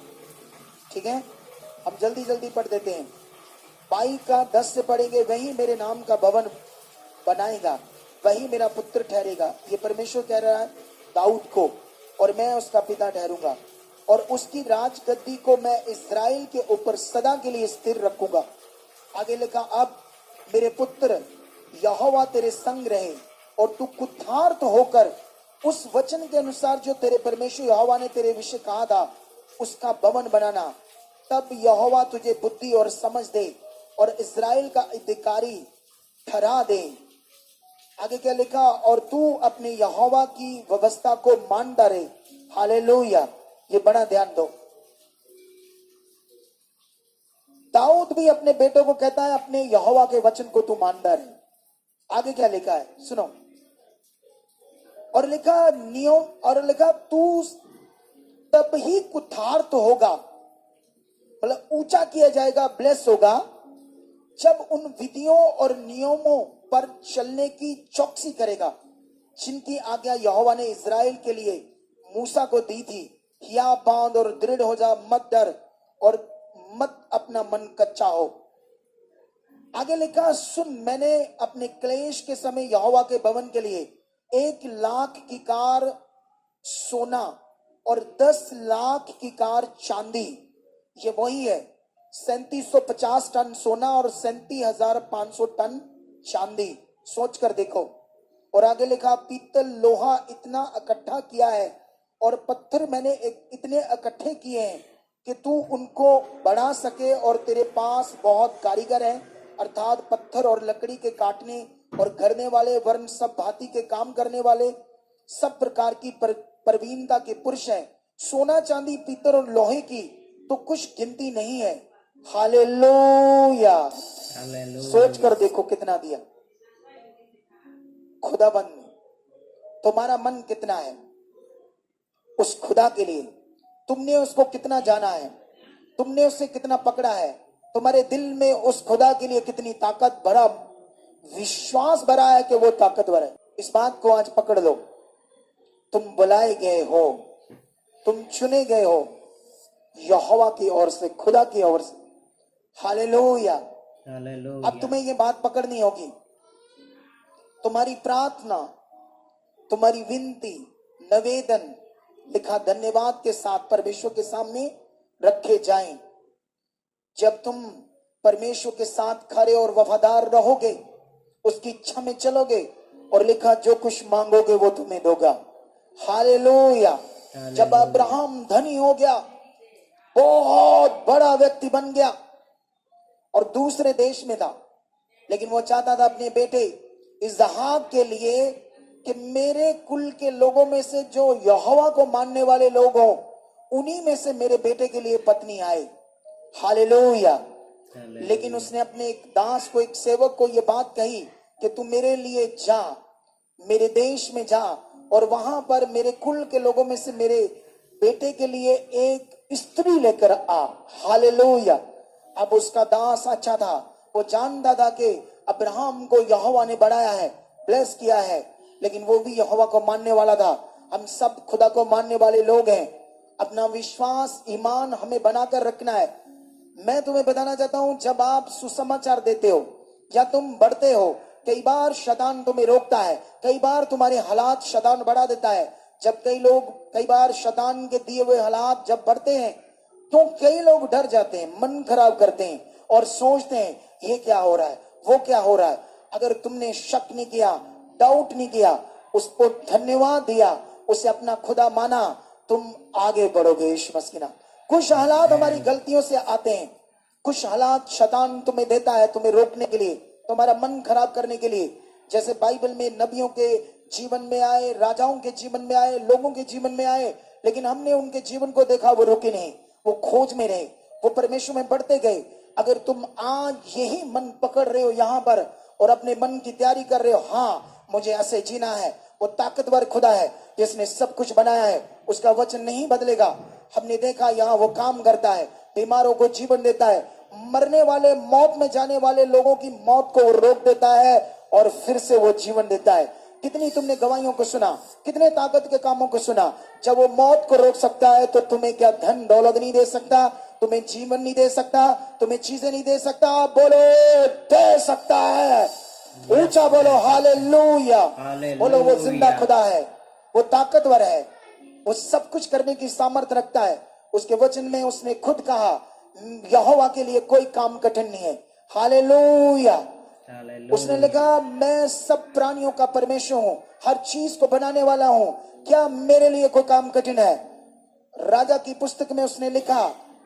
ठीक है, हम जल्दी जल्दी पढ़ देते हैं। 22 का 10 से पढ़ेंगे। वही मेरे नाम का भवन बनाएगा, वही मेरा पुत्र ठहरेगा। ये परमेश्वर कह रहा है दाऊद को, और मैं उसका पिता ठहरूंगा, और उसकी राजगद्दी को मैं इस्राएल के ऊपर सदा के लिए स्थिर रखूंगा। आगे लिखा, अब मेरे पुत्र यहोवा तेरे संग रहे, और तू कुठार्थ होकर उस वचन के अनुसार जो तेरे परमेश्वर यहोवा ने तेरे विषय कहा था उसका भवन बनाना। तब यहोवा तुझे बुद्धि और समझ दे, और इस्राएल का अधिकारी ठहरा दे। आगे क्या लिखा, और तू अपने यहोवा की व्यवस्था को मानता रहे। हालेलुया। ये बड़ा ध्यान दो। दाऊद भी अपने बेटों को कहता है अपने यहोवा के वचन को तू मानता रहे। आगे क्या लिखा है सुनो, और लिखा नियम, और लिखा तू तब ही कुठार्थ होगा, मतलब ऊंचा किया जाएगा, ब्लेस होगा, जब उन विधियों और नियमों पर चलने की चौकसी करेगा जिनकी आज्ञा यहोवा ने इज़राइल के लिए मूसा को दी थी। हिया बांध और दृढ़ हो जा, मत डर और मत अपना मन कच्चा हो। आगे लिखा, सुन मैंने अपने क्लेश के समय यहोवा के भवन के लिए 1,00,000 की कार सोना और 10,00,000 की कार चांदी, ये वही है 3750 टन सोना और 37,500 टन चांदी, सोच कर देखो। और आगे लिखा, पीतल लोहा इतना इकट्ठा किया है और पत्थर मैंने इतने इकट्ठे किए हैं कि तू उनको बढ़ा सके, और तेरे पास बहुत कारीगर हैं, अर्थात पत्थर और लकड़ी के काटने और गढ़ने वाले, वरन सब भांति के काम करने वाले, सब प्रकार की प्रवीणता के पुरुष हैं। सोना चांदी पीतल और लोहे की तो कुछ गिनती नहीं है। हालेलुया। हालेलुया। सोच कर देखो कितना दिया खुदाबंद ने। तुम्हारा मन कितना है उस खुदा के लिए? तुमने उसको कितना जाना है? तुमने उससे कितना पकड़ा है? तुम्हारे दिल में उस खुदा के लिए कितनी ताकत भरा विश्वास भरा है कि वो ताकतवर है? इस बात को आज पकड़ लो। तुम बुलाए गए हो, तुम चुने गए हो यहोवा की ओर से, खुदा की ओर से। हालेलुया। हालेलुया। अब तुम्हें ये बात पकड़नी होगी। तुम्हारी प्रार्थना, तुम्हारी विनती, निवेदन लिखा धन्यवाद के साथ परमेश्वर के सामने रखे जाएं। जब तुम परमेश्वर के साथ खरे और वफादार रहोगे, उसकी इच्छा में चलोगे, और लिखा जो कुछ मांगोगे वो तुम्हें दोगा। हालेलुया। जब अब्राहम धनी हो गया, बहुत बड़ा व्यक्ति बन गया और दूसरे देश में था, लेकिन वो चाहता था अपने बेटे इसहाक के लिए कि मेरे कुल के लोगों में से जो यहोवा को मानने वाले लोग हों, उन्हीं में से मेरे बेटे के लिए पत्नी आए। हालेलुया। लेकिन उसने अपने एक दास को, एक सेवक को ये बात कही कि तू मेरे लिए जा, मेरे देश में जा, और वहां पर मेरे कुल के लोगों में से मेरे बेटे के लिए एक स्त्री लेकर आ। हालेलुया। अब उसका दास अच्छा था, वो जानता था कि अब्राहम को यहोवा ने बढ़ाया है, ब्लेस किया है, लेकिन वो भी यहोवा को मानने वाला था। हम सब खुदा को मानने वाले लोग हैं। अपना विश्वास, ईमान हमें बनाकर रखना है। मैं तुम्हें बताना चाहता हूं, जब आप सुसमाचार देते हो या तुम बढ़ते हो, कई बार शैतान तुम्हें रोकता है, कई बार तुम्हारे हालात शैतान बढ़ा देता है। जब कई बार शैतान के दिए हुए हालात जब बढ़ते हैं तो कई लोग डर जाते हैं, मन खराब करते हैं और सोचते हैं ये क्या हो रहा है, वो क्या हो रहा है। अगर तुमने शक नहीं किया, डाउट नहीं किया, उसको धन्यवाद दिया, उसे अपना खुदा माना, तुम आगे बढ़ोगे। यीशु मसीह के नाम। कुछ हालात हमारी गलतियों से आते हैं, कुछ हालात शैतान तुम्हें देता है तुम्हें रोकने के लिए, तुम्हारा मन खराब करने के लिए। जैसे बाइबल में नबियों के जीवन में आए, राजाओं के जीवन में आए, लोगों के जीवन में आए, लेकिन हमने उनके जीवन को देखा, वो रुके नहीं, वो खोज में रहे, वो परमेश्वर में बढ़ते गए। अगर तुम आज यही मन पकड़ रहे हो यहाँ पर और अपने मन की तैयारी कर रहे हो, हाँ मुझे ऐसे जीना है, वो ताकतवर खुदा है जिसने सब कुछ बनाया है, उसका वचन नहीं बदलेगा। हमने देखा यहाँ वो काम करता है, बीमारों को जीवन देता है, मरने वाले, मौत में जाने वाले लोगों की मौत को रोक देता है और फिर से वो जीवन देता है। कितनी तुमने गवाहियों को सुना, कितने ताकत के कामों को सुना। जब वो मौत को रोक सकता है तो तुम्हें क्या धन दौलत नहीं दे सकता, तुम्हें जीवन नहीं दे सकता, तुम्हें चीजें नहीं दे सकता? बोलो दे सकता है। ऊंचा बोलो हालेलुया। बोलो वो जिंदा खुदा है, वो ताकतवर है, वो सब कुछ करने की सामर्थ्य रखता है। उसके वचन में उसने खुद कहा यहोवा के लिए कोई काम कठिन नहीं है। हालेलुया। उसने लिखा मैं सब प्राणियों का परमेश्वर हूं, हर चीज को बनाने वाला हूं, क्या मेरे लिए कोई काम कठिन है? राजा की पुस्तक में उसने लिखा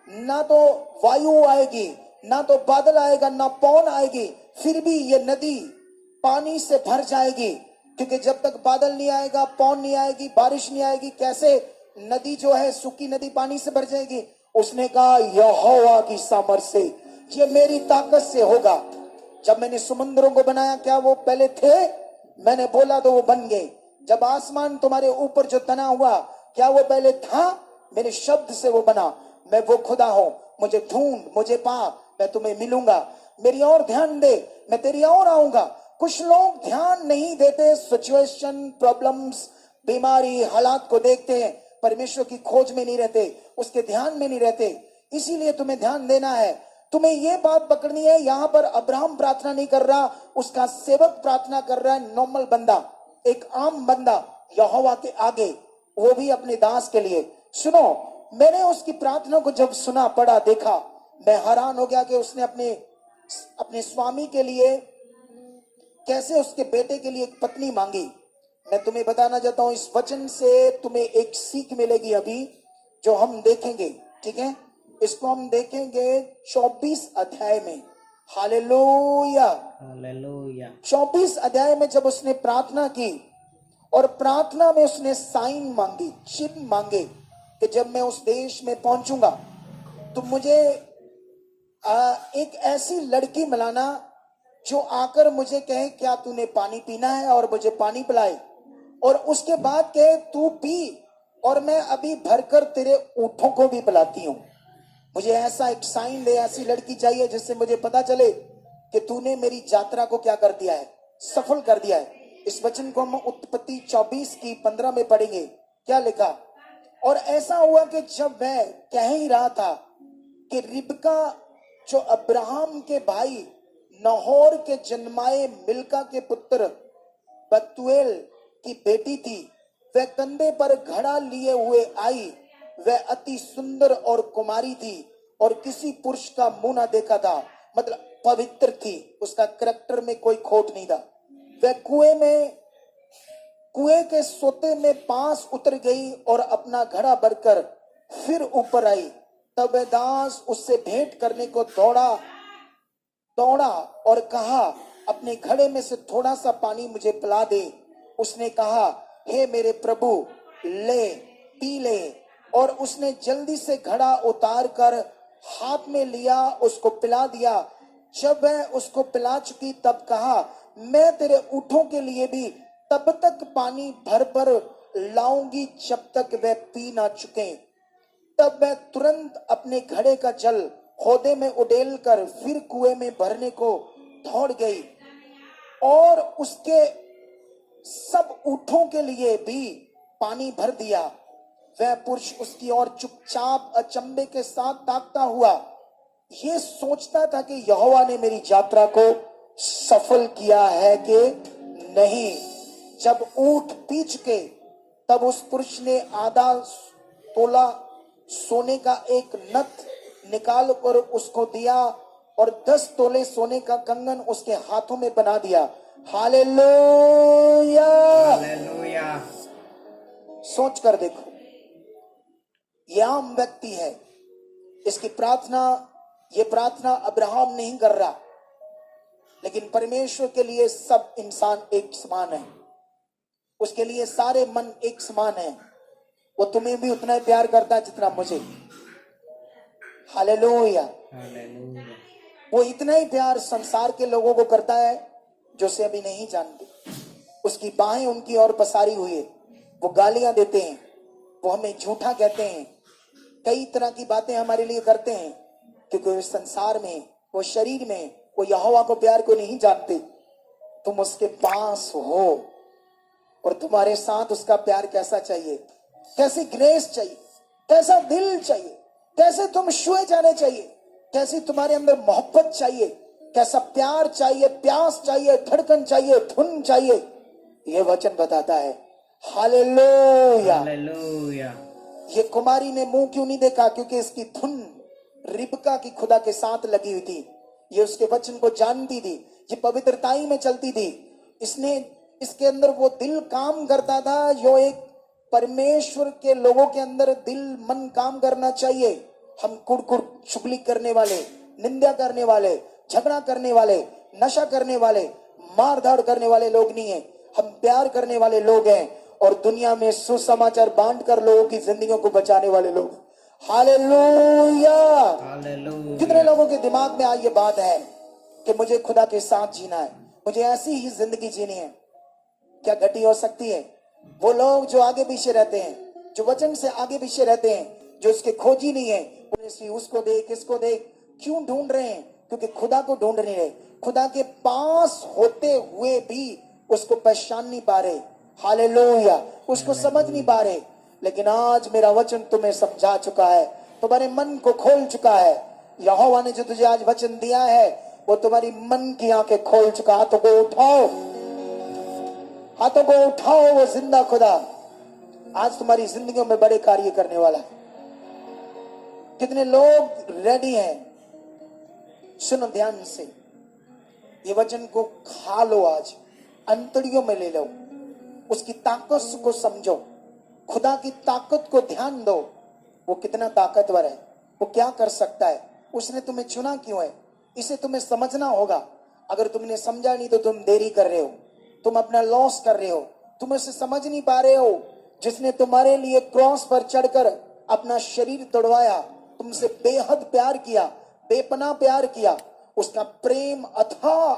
ना तो वायु आएगी, ना तो बादल आएगा, ना पवन आएगी, फिर भी ये नदी पानी से भर जाएगी, क्योंकि जब तक बादल नहीं आएगा, पौन नहीं आएगी, बारिश नहीं आएगी, कैसे नदी जो है, सूखी नदी पानी से भर जाएगी। उसने कहा यहोवा की सामर्थ से, ये मेरी ताकत से होगा। जब मैंने समुद्रों को बनाया, क्या वो पहले थे? मैंने बोला तो वो बन गए। जब आसमान तुम्हारे ऊपर जो तना हुआ, क्या वो पहले था? मेरे शब्द से वो बना। मैं वो खुदा हूं, मुझे ढूंढ, मुझे पा, मैं तुम्हें मिलूंगा। मेरी ओर ध्यान दे, मैं तेरी ओर आऊंगा। कुछ लोग ध्यान नहीं देते, सिचुएशन, प्रॉब्लम्स, बीमारी, हालात को देखते हैं, परमेश्वर की खोज में नहीं रहते, उसके ध्यान में नहीं रहते। इसीलिए तुम्हें ध्यान देना है, तुम्हें यह बात पकड़नी है। यहां पर अब्राहम प्रार्थना नहीं कर रहा, उसका सेवक प्रार्थना कर रहा है, नॉर्मल बंदा, एक आम बंदा यहोवा के आगे, वो भी अपने दास के लिए। सुनो, मैंने उसकी प्रार्थना को जब सुना, पढ़ा, देखा, मैं हैरान हो गया कि उसने अपने स्वामी के लिए, कैसे उसके बेटे के लिए एक पत्नी मांगी। मैं तुम्हें बताना चाहता हूं, इस वचन से तुम्हें एक सीख मिलेगी अभी, जो हम देखेंगे, ठीक है? इसको हम देखेंगे 24 अध्याय में। Hallelujah, hallelujah. 24 अध्याय में जब उसने प्रार्थना की, और प्रार्थना में उसने साइन मांगी, चिन्ह मांगे, कि जब मैं उस देश में पहुंचूंगा तो मुझे एक ऐसी लड़की मिलाना जो आकर मुझे कहे क्या तूने पानी पीना है, और मुझे पानी पिलाए, और उसके बाद कहे तू पी, और मैं अभी भरकर तेरे ऊँटों को भी पिलाती हूं। मुझे ऐसा एक साइन दे, ऐसी लड़की चाहिए जिससे मुझे पता चले कि तूने मेरी यात्रा को क्या कर दिया है, सफल कर दिया है। इस वचन को हम उत्पत्ति 24 की 15 में पढ़ेंगे। क्या लिखा? और ऐसा हुआ कि जब वह कह ही रहा था कि रिबका, जो अब्राहम के भाई नहोर के जन्माए मिल्का के पुत्र बतूएल की बेटी थी, वह कंधे पर घड़ा लिए हुए आई। वह अति सुंदर और कुमारी थी, और किसी पुरुष का मुंह ना देखा था, मतलब पवित्र थी, उसका करैक्टर में कोई खोट नहीं था। वह कुएं के सोते में पास उतर गई और अपना घड़ा भरकर फिर ऊपर आई। तब वह दास उससे भेंट करने को दौड़ा और कहा, अपने घड़े में से थोड़ा सा पानी मुझे पिला दे। उसने कहा, हे मेरे प्रभु, ले, पी ले। और उसने जल्दी से घड़ा उतार कर हाथ में लिया, उसको पिला दिया। जब वह उसको पिला चुकी, तब कहा, मैं तेरे ऊँटों के लिए भी तब तक पानी भर भर लाऊंगी जब तक वह पी ना चुके। तब वह तुरंत अपने घड़े का जल होदे में उडेल कर फिर कुएं में भरने को दौड़ गई, और उसके सब ऊँटों के लिए भी पानी भर दिया। वह पुरुष उसकी ओर चुपचाप अचंभे के साथ ताकता हुआ ये सोचता था कि यहोवा ने मेरी यात्रा को सफल किया है कि नहीं। जब ऊंट पी चुके, तब उस पुरुष ने आधा तोला सोने का एक नथ निकाल कर उसको दिया, और 10 तोले सोने का कंगन उसके हाथों में बना दिया। Hallelujah, hallelujah. सोच कर देखो, यह आम व्यक्ति है, इसकी प्रार्थना, ये प्रार्थना अब्राहम नहीं कर रहा, लेकिन परमेश्वर के लिए सब इंसान एक समान है, उसके लिए सारे मन एक समान है। वो तुम्हें भी उतना ही प्यार करता है जितना मुझे। हालेलुया। हालेलुया। वो इतना ही प्यार संसार के लोगों को करता है जो उसे अभी नहीं जानते। उसकी बाहें उनकी ओर पसारी हुई है। वो गालियां देते हैं, वो हमें झूठा कहते हैं, कई तरह की बातें हमारे लिए करते हैं, क्योंकि वो संसार में, वो शरीर में, वो यहोवा को प्यार को नहीं जानते। तुम उसके पास हो और तुम्हारे साथ उसका प्यार कैसा चाहिए, कैसी ग्रेस चाहिए, कैसा दिल चाहिए, कैसे तुम छुए जाने चाहिए, कैसी तुम्हारे अंदर मोहब्बत चाहिए, कैसा प्यार चाहिए, प्यास चाहिए, धड़कन चाहिए, धुन चाहिए, ये वचन बताता है। हालेलुया। हालेलुया। ये कुमारी ने मुंह क्यों नहीं देखा? क्योंकि इसकी धुन रिबका की खुदा के साथ लगी हुई थी। ये उसके वचन को जानती थी, ये पवित्रताई में चलती थी। इसके अंदर वो दिल काम करता था जो एक परमेश्वर के लोगों के अंदर दिल मन काम करना चाहिए। हम कुड़ चुगली करने वाले, निंदा करने वाले, झगड़ा करने वाले, नशा करने वाले, मार धाड़ करने वाले लोग नहीं है, हम प्यार करने वाले लोग हैं और दुनिया में सुसमाचार बांट कर लोगों की जिंदगियों को बचाने वाले लोग। हालेलुया। हालेलुया। कितने लोगों के दिमाग में आज ये बात है कि मुझे खुदा के साथ जीना है, मुझे ऐसी ही जिंदगी जीनी है? क्या घटी हो सकती है? वो लोग जो आगे पीछे रहते हैं, जो वचन से आगे पीछे रहते हैं, जो उसके खोजी नहीं है, उन्हें उसको देख इसको देख क्यों ढूंढ रहे हैं? क्योंकि खुदा को ढूंढ नहीं रहे, खुदा के पास होते हुए भी उसको पहचान नहीं पा रहे। हालेलुया। उसको समझ नहीं पा रहे। लेकिन आज मेरा वचन तुम्हें समझा चुका है, तुम्हारे मन को खोल चुका है। यहोवा ने जो तुझे आज वचन दिया है वो तुम्हारी मन की आंखें खोल चुका। हाथों को उठाओ, हाथों को उठाओ। वो जिंदा खुदा आज तुम्हारी जिंदगियों में बड़े कार्य करने वाला है। कितने लोग रेडी हैं? सुनो ध्यान से, ये वचन को खा लो, आज अंतड़ियों में ले लो, उसकी ताकत को समझो, खुदा की ताकत को ध्यान दो। वो कितना ताकतवर है, वो क्या कर सकता है, उसने तुम्हें चुना क्यों है, इसे तुम्हें समझना होगा। अगर तुमने समझा नहीं तो तुम देरी कर रहे हो, तुम अपना लॉस कर रहे हो, तुम इसे समझ नहीं पा रहे हो। जिसने तुम्हारे लिए क्रॉस पर चढ़कर अपना शरीर तोड़वाया, तुमसे बेहद प्यार किया, बेपनाह प्यार किया, उसका प्रेम अथाह